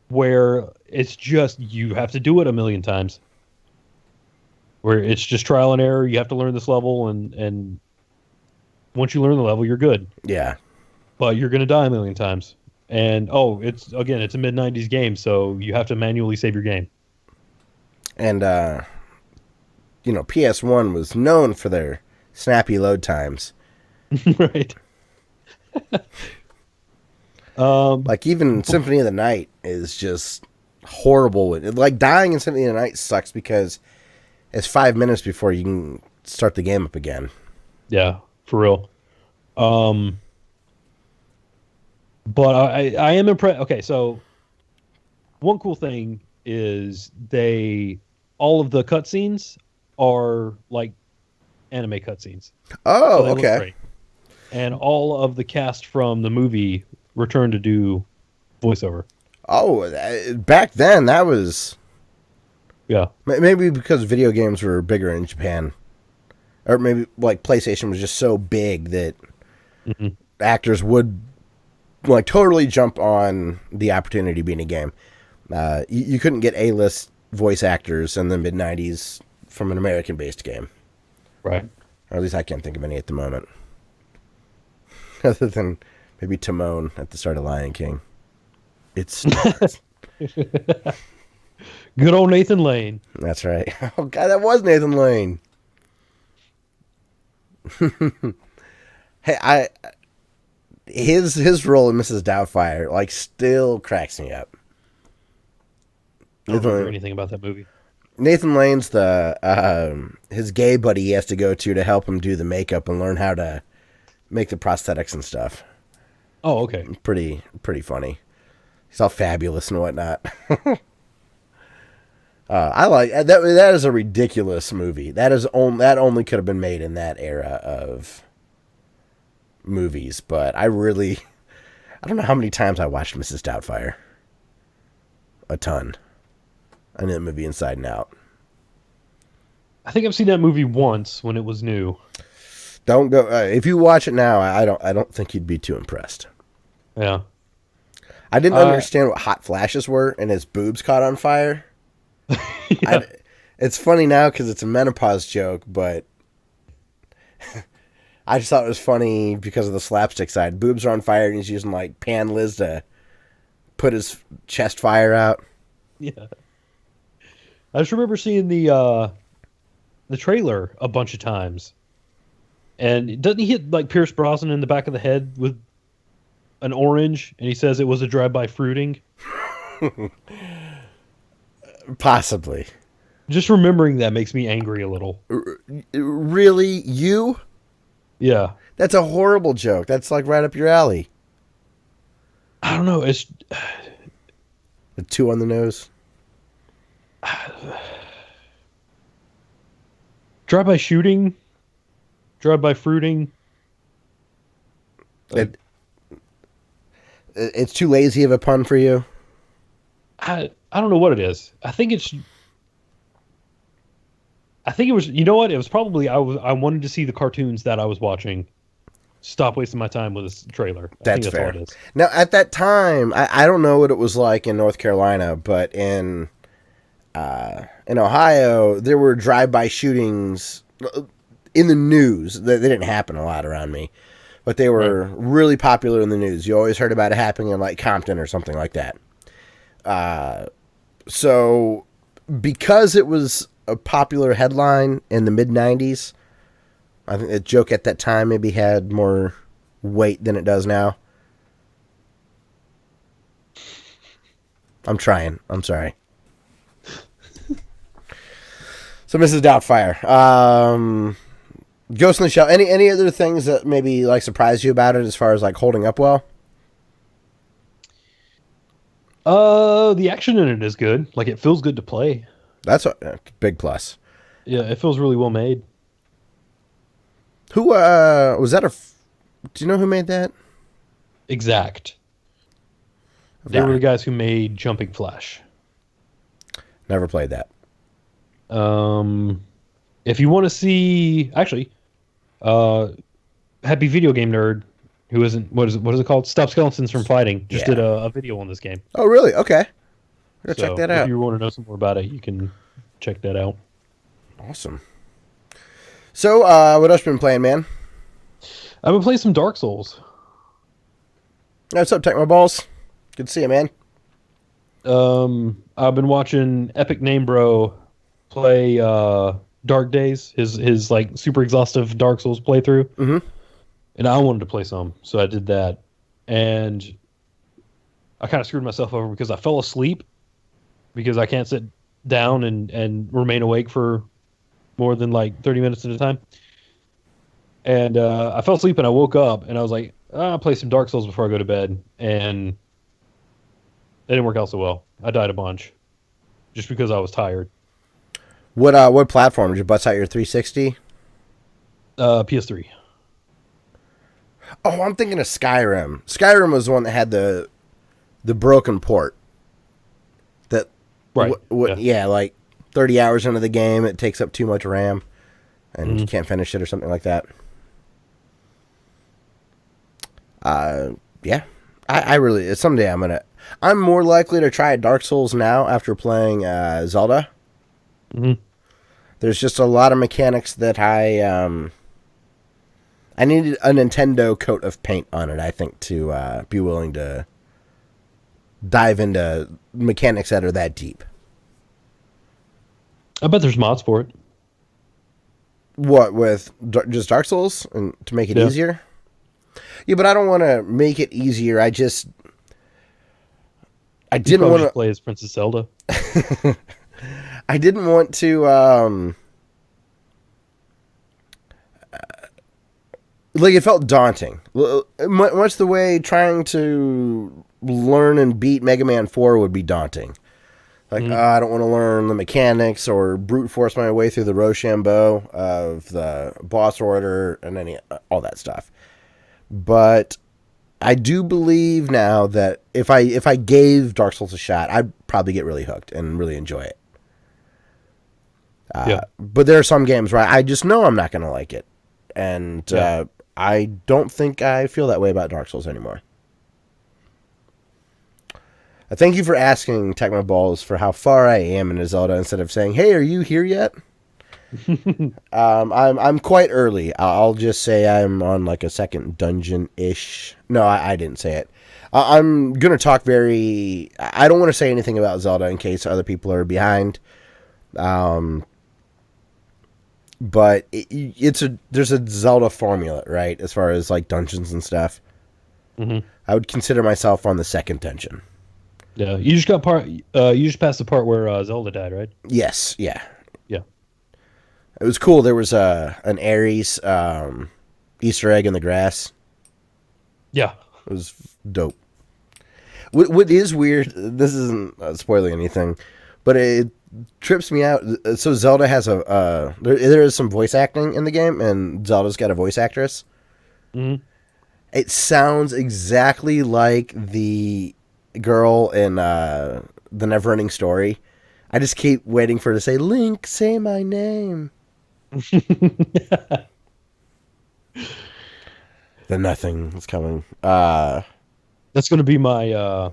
where it's just, you have to do it a million times. Where it's just trial and error. You have to learn this level, and once you learn the level, you're good. Yeah. But you're going to die a million times. And, it's a mid-90s game, so you have to manually save your game. And, PS1 was known for their snappy load times. Right. Like, even Symphony of the Night is just horrible. Like, dying in Symphony of the Night sucks because it's 5 minutes before you can start the game up again. Yeah, for real. But I am impressed. Okay, so one cool thing is all of the cutscenes are like anime cutscenes. Oh, so they okay. Look great. And all of the cast from the movie returned to do voiceover. Oh, back then that was... Yeah. Maybe because video games were bigger in Japan. Or maybe like PlayStation was just so big that actors would like totally jump on the opportunity being a game. You couldn't get A-list voice actors in the mid-90s from an American-based game. Right. Or at least I can't think of any at the moment. Other than maybe Timon at the start of Lion King. It's... Good old Nathan Lane. That's right. Oh, God, that was Nathan Lane. Hey, his role in Mrs. Doubtfire, like, still cracks me up. I don't remember anything about that movie. Nathan Lane's his gay buddy he has to go to help him do the makeup and learn how to make the prosthetics and stuff. Oh, okay. Pretty funny. He's all fabulous and whatnot. I like that. That is a ridiculous movie. That only could have been made in that era of movies. But I don't know how many times I watched Mrs. Doubtfire. A ton. I know that movie inside and out. I think I've seen that movie once when it was new. Don't go if you watch it now. I don't think you'd be too impressed. Yeah. I didn't understand what hot flashes were, and his boobs caught on fire. Yeah. It's funny now because it's a menopause joke, but I just thought it was funny because of the slapstick side. Boobs are on fire, and he's using like Pan Liz to put his chest fire out. Yeah. I just remember seeing the trailer a bunch of times. And doesn't he hit like Pierce Brosnan in the back of the head with an orange? And he says it was a drive-by fruiting. Possibly. Just remembering that makes me angry a little. Really? You? Yeah. That's a horrible joke. That's like right up your alley. I don't know. It's The 2 on the nose. drive-by shooting, drive-by fruiting. It's too lazy of a pun for you. I don't know what it is. I think it was, you know what? It was probably I wanted to see the cartoons that I was watching. Stop wasting my time with this trailer. That's fair. All it is. Now, at that time, I don't know what it was like in North Carolina, but in Ohio, there were drive-by shootings in the news. They didn't happen a lot around me, but they were really popular in the news. You always heard about it happening in like Compton or something like that. So because it was a popular headline in the mid-90s, I think the joke at that time maybe had more weight than it does now. I'm trying. I'm sorry. So, Mrs. Doubtfire, Ghost in the Shell. Any other things that maybe like surprised you about it as far as like holding up well? The action in it is good. Like it feels good to play. That's a big plus. Yeah, it feels really well made. Who was that? Do you know who made that? Exact. They were the guys who made Jumping Flash. Never played that. If you want to see, actually, Happy Video Game Nerd, who isn't, what is it called? Stop Skeletons from Fighting, just did a video on this game. Oh, really? Okay. I'll check that out. If you want to know some more about it, you can check that out. Awesome. So, what else you been playing, man? I've been playing some Dark Souls. What's up, Take My Balls? Good to see you, man. I've been watching Epic Name Bro play Dark Days, his like super exhaustive Dark Souls playthrough. Mm-hmm. And I wanted to play some, so I did that. And I kind of screwed myself over because I fell asleep because I can't sit down and remain awake for more than like 30 minutes at a time. And I fell asleep and I woke up and I was like, I'll play some Dark Souls before I go to bed. And it didn't work out so well. I died a bunch just because I was tired. What platform? Did you bust out your 360? PS3. Oh, I'm thinking of Skyrim. Skyrim was the one that had the broken port. That Right. Yeah, like 30 hours into the game, it takes up too much RAM, and you can't finish it or something like that. Yeah. I really, someday I'm more likely to try Dark Souls now after playing Zelda. Mm-hmm. There's just a lot of mechanics that I needed a Nintendo coat of paint on it, I think, to be willing to dive into mechanics that are that deep. I bet there's mods for it. What, with just Dark Souls and to make it easier? Yeah, but I don't want to make it easier. I didn't want to play as Princess Zelda. I didn't want to like, it felt daunting. Much the way trying to learn and beat Mega Man 4 would be daunting. Like, I don't want to learn the mechanics or brute force my way through the Rochambeau of the boss order and all that stuff. But I do believe now that if I gave Dark Souls a shot, I'd probably get really hooked and really enjoy it. But there are some games where I just know I'm not going to like it. And I don't think I feel that way about Dark Souls anymore. Thank you for asking Tecmo Balls for how far I am in Zelda instead of saying, "Hey, are you here yet?" I'm quite early. I'll just say I'm on like a second dungeon ish. No, I didn't say it. I'm gonna talk very. I don't want to say anything about Zelda in case other people are behind. But there's a Zelda formula, right? As far as like dungeons and stuff. Mm-hmm. I would consider myself on the second dungeon. Yeah, you just got part. You just passed the part where Zelda died, right? Yes, yeah. Yeah. It was cool. There was an Ares Easter egg in the grass. Yeah. It was dope. What is weird, this isn't spoiling anything, but it trips me out. So Zelda has there is some voice acting in the game, and Zelda's got a voice actress. Mm-hmm. It sounds exactly like the girl in the Neverending Story. I just keep waiting for her to say, "Link, say my name." The nothing is coming. That's going to be my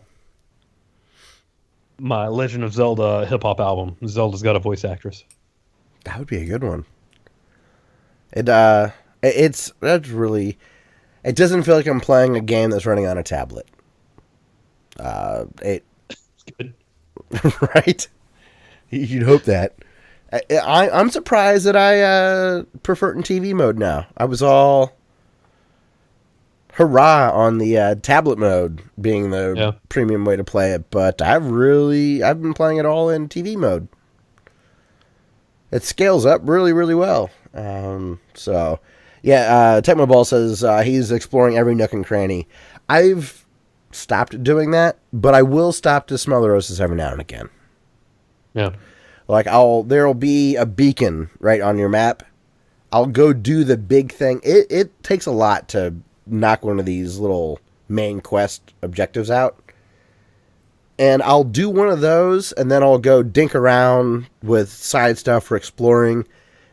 my Legend of Zelda hip hop album. Zelda's got a voice actress. That would be a good one. That's really. It doesn't feel like I'm playing a game that's running on a tablet. Good. Right? You'd hope that. I'm surprised that I prefer it in TV mode now. I was all hurrah on the tablet mode being the premium way to play it, but I've been playing it all in TV mode. It scales up really, really well. So, yeah, Tecmo Ball says he's exploring every nook and cranny. I've stopped doing that, but I will stop to smell the roses every now and again. Yeah. Like there'll be a beacon right on your map. I'll go do the big thing. It takes a lot to knock one of these little main quest objectives out. And I'll do one of those, and then I'll go dink around with side stuff for exploring.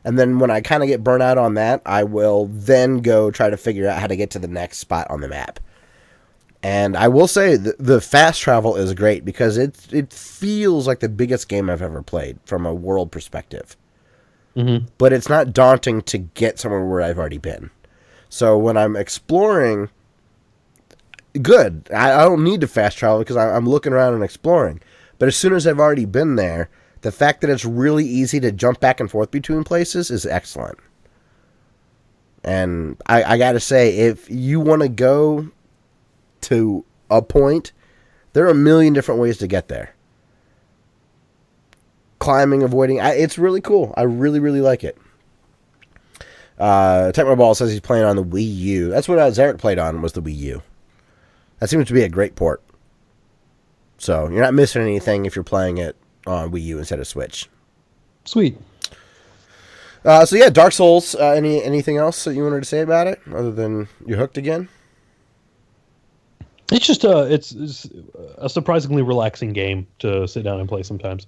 And then when I kind of get burnt out on that, I will then go try to figure out how to get to the next spot on the map. And I will say the fast travel is great because it feels like the biggest game I've ever played from a world perspective. Mm-hmm. But it's not daunting to get somewhere where I've already been. So when I'm exploring, good. I don't need to fast travel because I'm looking around and exploring. But as soon as I've already been there, the fact that it's really easy to jump back and forth between places is excellent. And I got to say, if you want to go to a point, there are a million different ways to get there. Climbing, avoiding, it's really cool. I really, really like it. Tecmo Ball says he's playing on the Wii U. That's what Zarek played on, was the Wii U. That seems to be a great port. So you're not missing anything if you're playing it on Wii U instead of Switch. Sweet. So yeah, Dark Souls. Anything else that you wanted to say about it, other than you're hooked again? It's just it's a surprisingly relaxing game to sit down and play sometimes.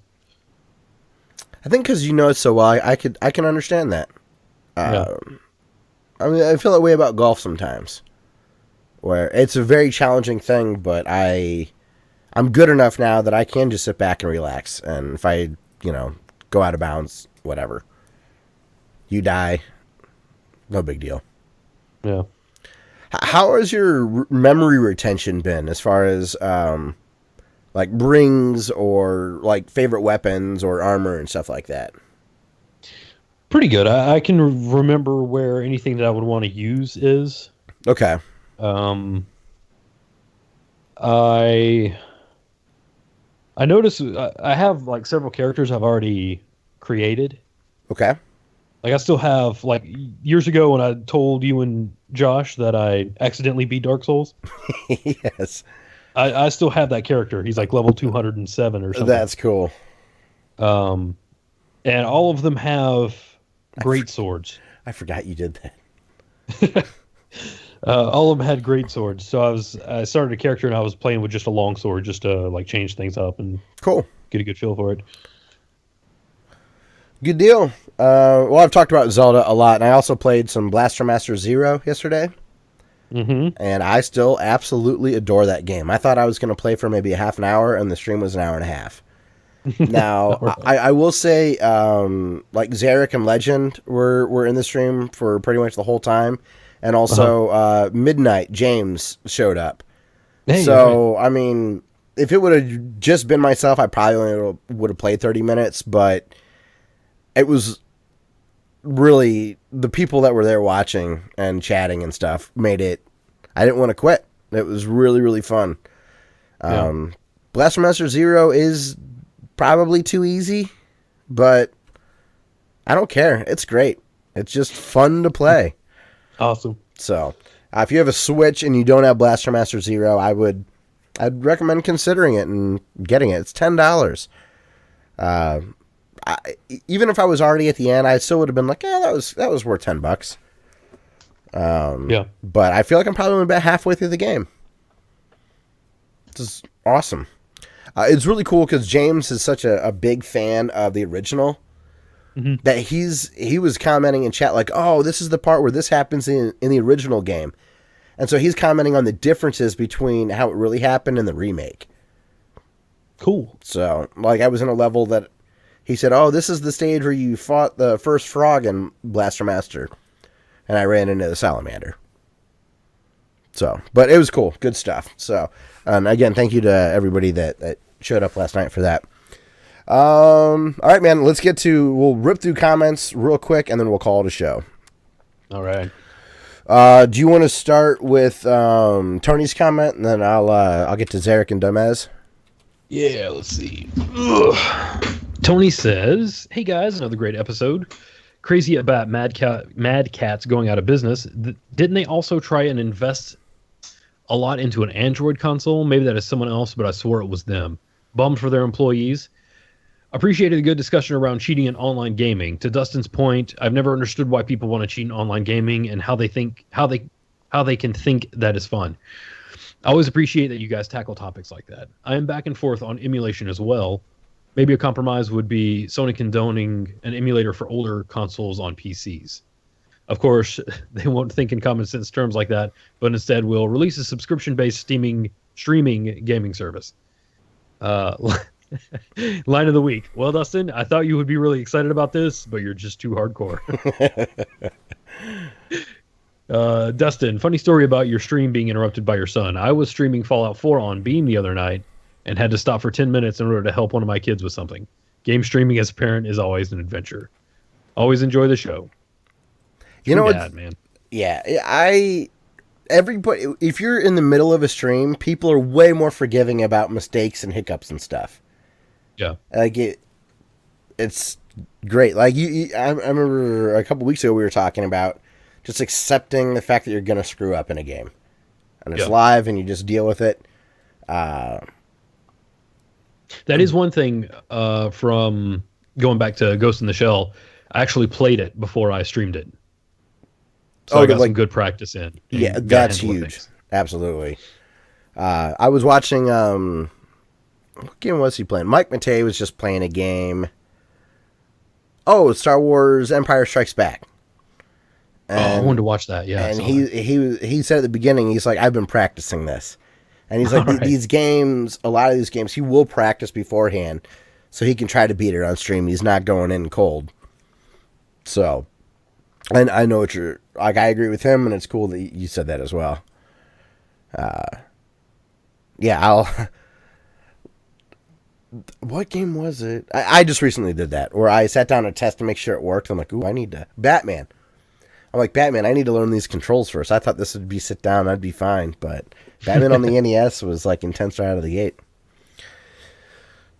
I think because you know it so well, I can understand that. Yeah. I mean, I feel that way about golf sometimes, where it's a very challenging thing, but I'm good enough now that I can just sit back and relax. And if I, go out of bounds, whatever, you die, no big deal. Yeah. How has your memory retention been as far as like rings or like favorite weapons or armor and stuff like that? Pretty good. I can remember where anything that I would want to use is. Okay. I notice I have like several characters I've already created. Okay. Like I still have like years ago when I told you and Josh that I accidentally beat Dark Souls. Yes. I still have that character. He's like level 207 or something. That's cool. And all of them have great swords. I forgot you did that. All of them had great swords. So I started a character and I was playing with just a long sword just to like change things up and cool. Get a good feel for it. Good deal. Well, I've talked about Zelda a lot, and I also played some Blaster Master Zero yesterday. Mm-hmm. And I still absolutely adore that game. I thought I was going to play for maybe a half an hour, and the stream was an hour and a half. Now, I will say, like Zarek and Legend were in the stream for pretty much the whole time. And also, Midnight James showed up. Hey, so, I mean, if it would have just been myself, I probably only would have played 30 minutes. But it was really the people that were there watching and chatting and stuff made it. I didn't want to quit. It was really, really fun. Blaster Master Zero is probably too easy, but I don't care. It's great. It's just fun to play. Awesome. So, if you have a Switch and you don't have Blaster Master Zero, I'd recommend considering it and getting it. It's $10. Even if I was already at the end, I still would have been like, yeah, that was worth $10. But I feel like I'm probably about halfway through the game. This is awesome. It's really cool because James is such a big fan of the original that he was commenting in chat like, oh, this is the part where this happens in the original game. And so he's commenting on the differences between how it really happened and the remake. Cool. So, like, I was in a level that he said, oh, this is the stage where you fought the first frog in Blaster Master. And I ran into the salamander. So, but it was cool. Good stuff. So, and again, thank you to everybody that showed up last night for that. All right, man, we'll rip through comments real quick and then we'll call it a show. All right. Do you want to start with Tony's comment and then I'll get to Zarek and Dumez? Yeah, let's see. Ugh. Tony says, hey guys, another great episode. Crazy about Mad Catz going out of business. Didn't they also try and invest a lot into an Android console? Maybe that is someone else, but I swore it was them. Bummed for their employees. Appreciated a good discussion around cheating in online gaming. To Dustin's point, I've never understood why people want to cheat in online gaming and how they can think that is fun. I always appreciate that you guys tackle topics like that. I am back and forth on emulation as well. Maybe a compromise would be Sony condoning an emulator for older consoles on PCs. Of course, they won't think in common sense terms like that, but instead will release a subscription-based streaming gaming service. Line of the week. Well, Dustin, I thought you would be really excited about this, but you're just too hardcore. Dustin, funny story about your stream being interrupted by your son. I was streaming Fallout 4 on Beam the other night and had to stop for 10 minutes in order to help one of my kids with something. Game streaming as a parent is always an adventure. Always enjoy the show. You know what, man? Yeah, everybody, if you're in the middle of a stream, people are way more forgiving about mistakes and hiccups and stuff. Yeah. Like it's great. Like I remember a couple weeks ago we were talking about just accepting the fact that you're going to screw up in a game. And it's live and you just deal with it. That is one thing from going back to Ghost in the Shell. I actually played it before I streamed it. So I got some good practice in. Yeah, that's huge. Absolutely. I was watching, what game was he playing? Mike Matei was just playing a game. Oh, Star Wars Empire Strikes Back. And, I wanted to watch that, yeah. And he said at the beginning, he's like, I've been practicing this. And he's like, these games, a lot of these games, he will practice beforehand so he can try to beat it on stream. He's not going in cold. So, and I know what you're, like, I agree with him, and it's cool that you said that as well. Yeah, what game was it? I just recently did that, where I sat down to test to make sure it worked. I'm like, ooh, I need to, Batman. I'm like, Batman, I need to learn these controls first. I thought this would be sit down, I'd be fine, but Batman on the NES was like intense right out of the gate.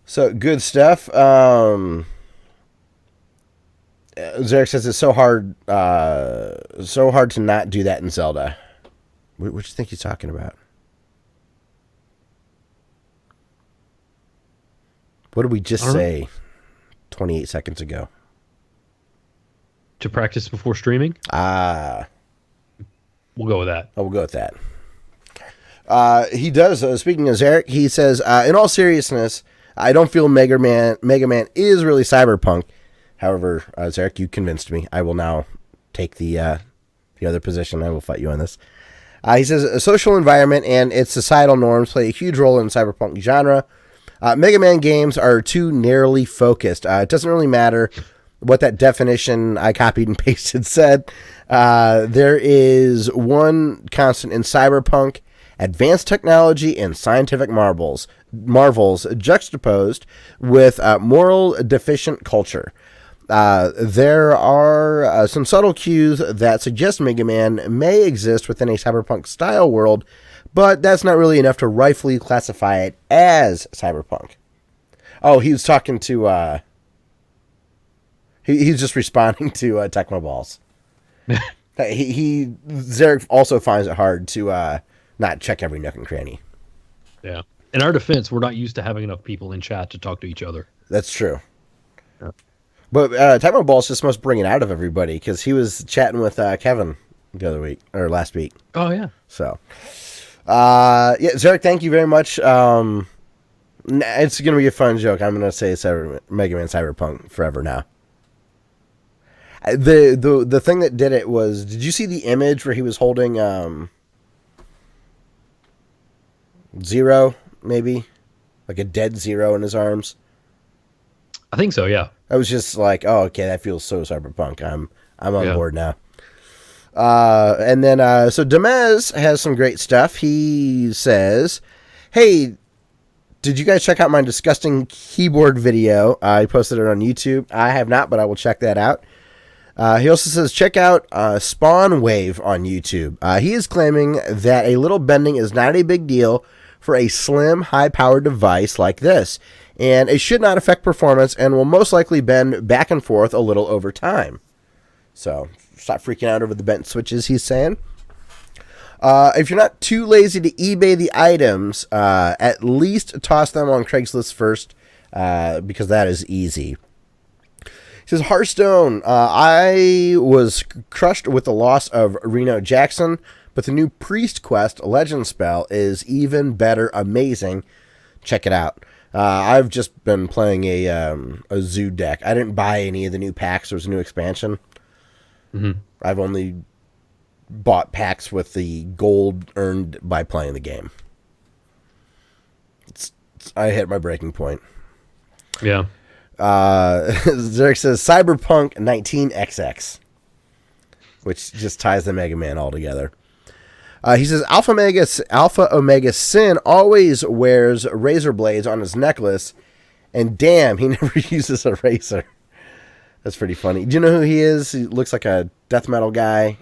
So, good stuff. Zarek says it's so hard to not do that in Zelda. What do you think he's talking about? What did we just say 28 seconds ago? To practice before streaming? We'll go with that. Oh, we'll go with that. He does, speaking of Zarek, he says, in all seriousness, I don't feel Mega Man is really Cyberpunk. However, Zarek, you convinced me. I will now take the other position. I will fight you on this. He says a social environment and its societal norms play a huge role in cyberpunk genre. Mega Man games are too narrowly focused. It doesn't really matter what that definition I copied and pasted said. There is one constant in cyberpunk: advanced technology and scientific marvels juxtaposed with moral deficient culture. There are some subtle cues that suggest Mega Man may exist within a cyberpunk-style world, but that's not really enough to rightfully classify it as cyberpunk. Oh, he was talking to... He's just responding to Tecmo Balls. Zarek also finds it hard to not check every nook and cranny. Yeah. In our defense, we're not used to having enough people in chat to talk to each other. That's true. Yeah. But Tecmo Balls just must bring it out of everybody, because he was chatting with Kevin the other week, or last week. Oh, yeah. So, yeah, Zarek, thank you very much. It's going to be a fun joke. I'm going to say Mega Man Cyberpunk forever now. The thing that did it was, did you see the image where he was holding Zero, maybe? Like a dead Zero in his arms? I think so, yeah. I was just like, oh, okay, that feels so cyberpunk. I'm on board now. And then, so Demez has some great stuff. He says, hey, did you guys check out my disgusting keyboard video? I posted it on YouTube. I have not, but I will check that out. He also says, check out Spawn Wave on YouTube. He is claiming that a little bending is not a big deal for a slim, high-powered device like this, and it should not affect performance and will most likely bend back and forth a little over time. So, stop freaking out over the bent switches, he's saying. If you're not too lazy to eBay the items, at least toss them on Craigslist first, because that is easy. He says, Hearthstone, I was crushed with the loss of Reno Jackson, but the new Priest Quest Legend spell is even better, amazing. Check it out. I've just been playing a Zoo deck. I didn't buy any of the new packs. There's a new expansion. Mm-hmm. I've only bought packs with the gold earned by playing the game. I hit my breaking point. Yeah. Zarek says Cyberpunk 19XX, which just ties the Mega Man all together. He says Alpha Omega Sin always wears razor blades on his necklace, and damn, he never uses a razor. That's pretty funny. Do you know who he is? He looks like a death metal guy.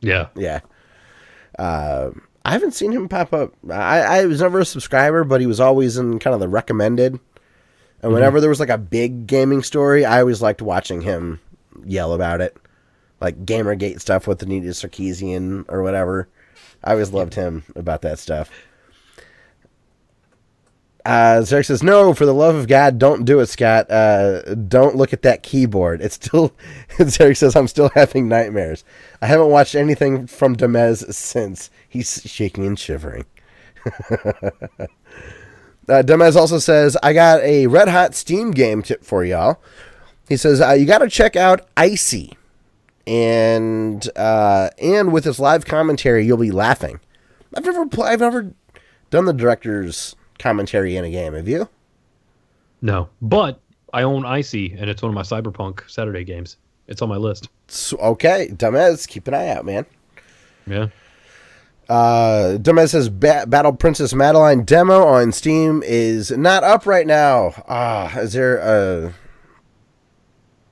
Yeah. Yeah. I haven't seen him pop up. I was never a subscriber, but he was always in kind of the recommended. And whenever there was like a big gaming story, I always liked watching him yell about it. Like Gamergate stuff with Anita Sarkeesian or whatever. I always loved him about that stuff. Zarek says, no, for the love of God, don't do it, Scott. Don't look at that keyboard. It's still, Zarek says, I'm still having nightmares. I haven't watched anything from Demez since. He's shaking and shivering. Demez also says, I got a red hot Steam game tip for y'all. He says, you got to check out Icy. And with his live commentary, you'll be laughing. I've never done the director's commentary in a game. Have you? No, but I own Icy, and it's one of my Cyberpunk Saturday games. It's on my list. So, okay, Demez, keep an eye out, man. Yeah. Demez says Battle Princess Madeline demo on Steam is not up right now. Is there a...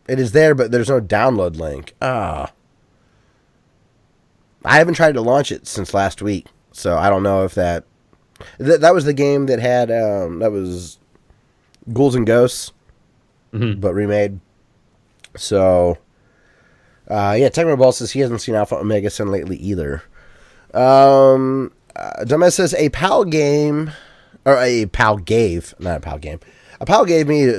It is there, but there's no download link. I haven't tried to launch it since last week, so I don't know if that was the game that had that was Ghouls and Ghosts, but remade. So, yeah, Tecmo Ball says he hasn't seen Alpha Omega Sin lately either. Dumbass says a pal gave me a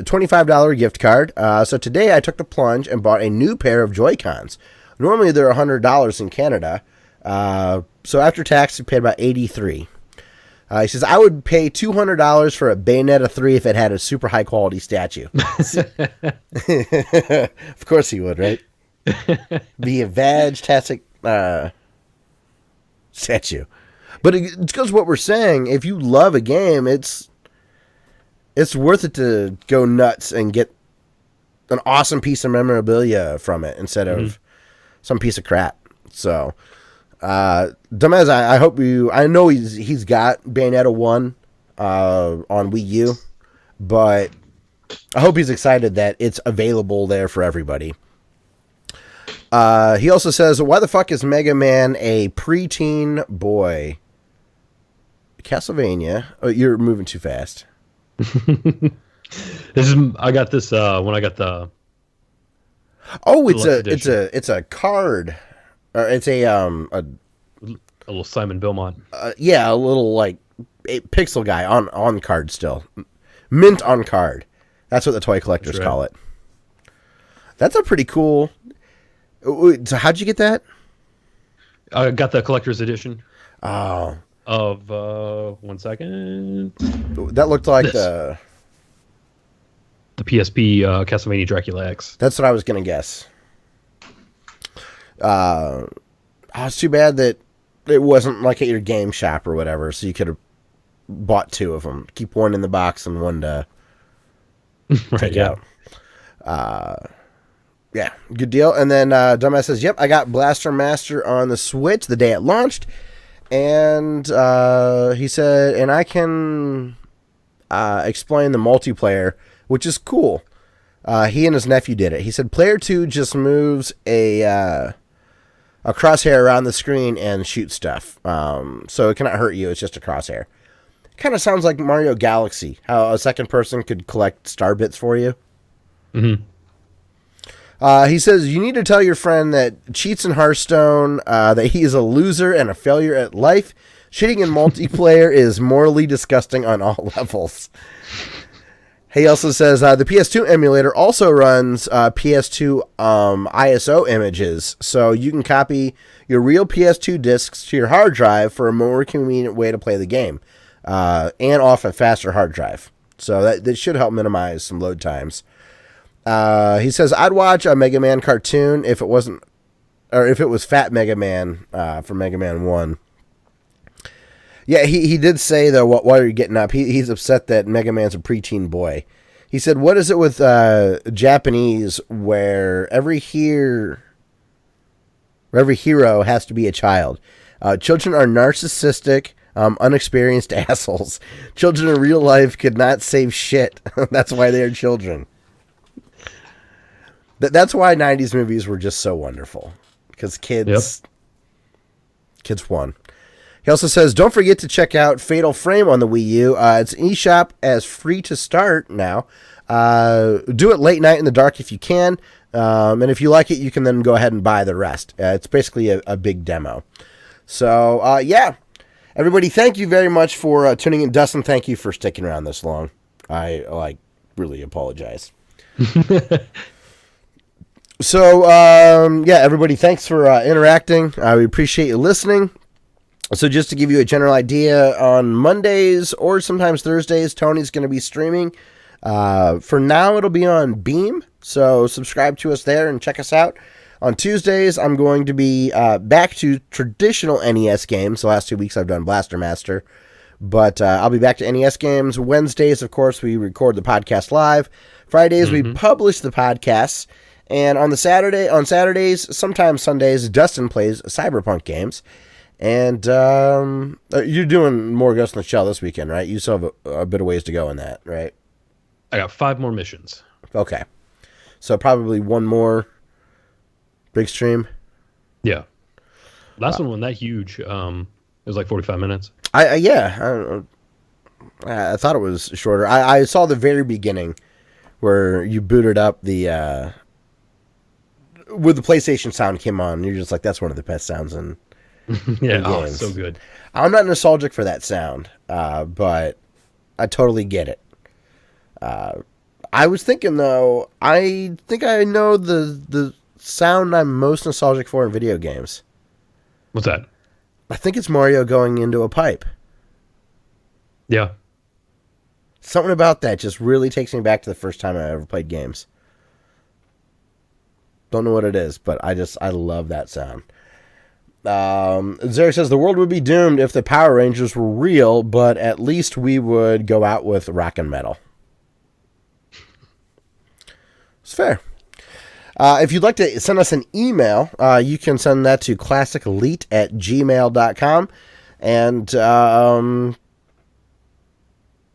$25 gift card. So today I took the plunge and bought a new pair of Joy-Cons. Normally they're $100 in Canada. So after tax, we paid about $83. He says, I would pay $200 for a Bayonetta 3 if it had a super high quality statue. Of course he would, right? Be a vag-tastic, statue. But it goes what we're saying. If you love a game, it's worth it to go nuts and get an awesome piece of memorabilia from it instead of some piece of crap. So, Dumbass, I hope I know he's got Bayonetta 1 on Wii U, but I hope he's excited that it's available there for everybody. He also says, why the fuck is Mega Man a preteen boy? Castlevania. Oh, you're moving too fast. I got this when I got the. Oh, it's a card. It's a little Simon Belmont. Yeah, a little like pixel guy on card still, mint on card. That's what the toy collectors call it. That's a pretty cool. So how'd you get that? I got the collector's edition. Oh. Of 1 second. That looked like the PSP Castlevania Dracula X. That's what I was gonna guess. It's too bad that it wasn't like at your game shop or whatever, so you could have bought 2 of them. Keep one in the box and one to take out. Yeah, good deal. And then Dumbass says, yep, I got Blaster Master on the Switch the day it launched. And he said, and I can explain the multiplayer, which is cool. He and his nephew did it. He said, player 2 just moves a crosshair around the screen and shoots stuff. So it cannot hurt you. It's just a crosshair. Kind of sounds like Mario Galaxy, how a second person could collect star bits for you. Mm-hmm. He says, you need to tell your friend that cheats in Hearthstone, that he is a loser and a failure at life. Cheating in multiplayer is morally disgusting on all levels. He also says, the PS2 emulator also runs PS2 ISO images, so you can copy your real PS2 discs to your hard drive for a more convenient way to play the game, and off a faster hard drive. So that should help minimize some load times. He says, I'd watch a Mega Man cartoon if it was Fat Mega Man from Mega Man 1. Yeah, he did say, though, while you're getting up, he's upset that Mega Man's a preteen boy. He said, what is it with Japanese where every hero has to be a child? Children are narcissistic, unexperienced assholes. Children in real life could not save shit. That's why they are children. That's why 90s movies were just so wonderful. Because kids won. He also says, don't forget to check out Fatal Frame on the Wii U. It's an eShop as free to start now. Do it late night in the dark if you can. And if you like it, you can then go ahead and buy the rest. It's basically a big demo. So, yeah. Everybody, thank you very much for tuning in. Dustin, thank you for sticking around this long. I really apologize. So, yeah, everybody, thanks for interacting. We appreciate you listening. So just to give you a general idea, on Mondays or sometimes Thursdays, Tony's going to be streaming. For now, it'll be on Beam, so subscribe to us there and check us out. On Tuesdays, I'm going to be back to traditional NES games. The last 2 weeks I've done Blaster Master, but I'll be back to NES games. Wednesdays, of course, we record the podcast live. Fridays, we publish the podcasts. And on Saturdays, sometimes Sundays, Dustin plays Cyberpunk games. And you're doing more Ghost in the Shell this weekend, right? You still have a bit of ways to go in that, right? I got 5 more missions. Okay. So probably one more big stream. Yeah. Last one wasn't that huge. It was like 45 minutes. I thought it was shorter. I saw the very beginning where you booted up the... where the PlayStation sound came on. And you're just like, that's one of the best sounds in... Yeah, oh, it's so good. I'm not nostalgic for that sound, but I totally get it. I was thinking, though, I think I know the sound I'm most nostalgic for in video games. What's that? I think it's Mario going into a pipe. Yeah. Something about that just really takes me back to the first time I ever played games. Don't know what it is, but I love that sound. Zarek says the world would be doomed if the Power Rangers were real, but at least we would go out with rock and metal. It's fair. If you'd like to send us an email, you can send that to classicelite@gmail.com. And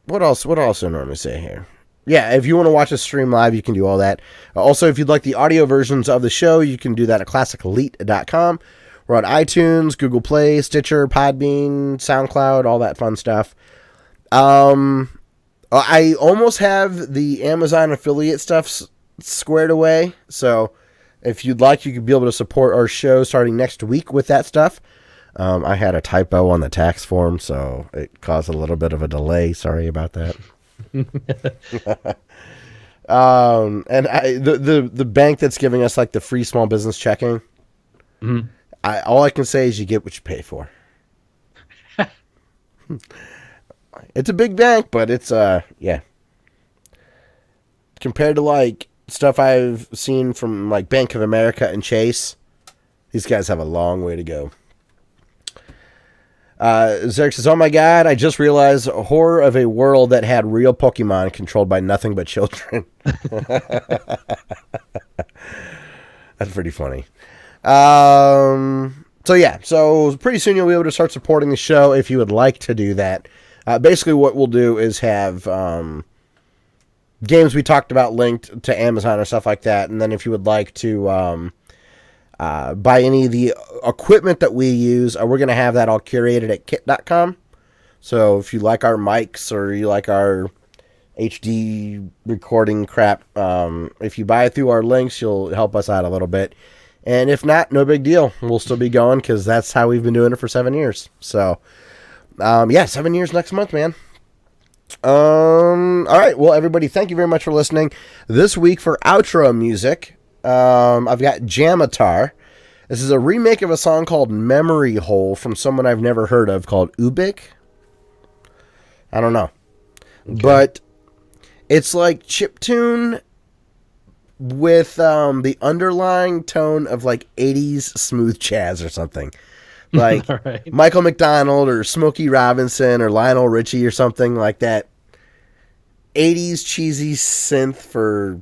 what else do I normally say here? Yeah, if you want to watch us stream live, you can do all that. Also, if you'd like the audio versions of the show, you can do that at classicelite.com. We're on iTunes, Google Play, Stitcher, Podbean, SoundCloud, all that fun stuff. I almost have the Amazon affiliate stuff squared away. So if you'd like, you could be able to support our show starting next week with that stuff. I had a typo on the tax form, so it caused a little bit of a delay. Sorry about that. And the bank that's giving us like the free small business checking, all I can say is you get what you pay for. It's a big bank, but it's yeah. Compared to like stuff I've seen from like Bank of America and Chase, these guys have a long way to go. Zarek says, oh my god, I just realized a horror of a world that had real Pokemon controlled by nothing but children. That's pretty funny. So pretty soon you'll be able to start supporting the show if you would like to do that. Basically what we'll do is have games we talked about linked to Amazon or stuff like that, and then if you would like to buy any of the equipment that we use, we're going to have that all curated at kit.com. So if you like our mics or you like our HD recording crap, if you buy it through our links, you'll help us out a little bit. And if not, no big deal. We'll still be going because that's how we've been doing it for 7 years. So, 7 years next month, man. All right. Well, everybody, thank you very much for listening. This week for outro music, I've got Jamatar. This is a remake of a song called Memory Hole from someone I've never heard of called Ubik. I don't know. Okay. But it's like chiptune with the underlying tone of like 80s smooth jazz or something. Like right. Michael McDonald or Smokey Robinson or Lionel Richie or something like that. 80s cheesy synth for...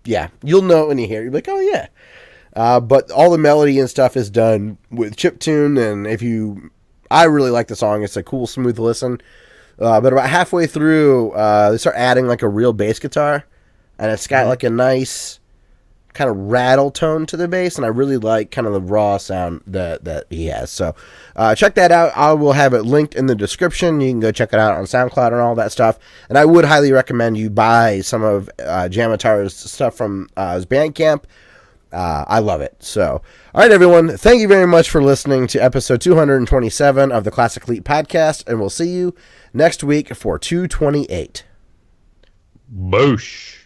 Yeah, you'll know it when you hear it. You'll be like, oh, yeah. But all the melody and stuff is done with chiptune, and I really like the song. It's a cool, smooth listen. But about halfway through, they start adding like a real bass guitar, and it's got like a nice kind of rattle tone to the bass, and I really like kind of the raw sound that he has. So check that out. I will have it linked in the description. You can go check it out on SoundCloud and all that stuff. And I would highly recommend you buy some of Jamatar's stuff from his Bandcamp. I love it. So, all right, everyone. Thank you very much for listening to episode 227 of the Classic Elite Podcast, and we'll see you next week for 228. Boosh.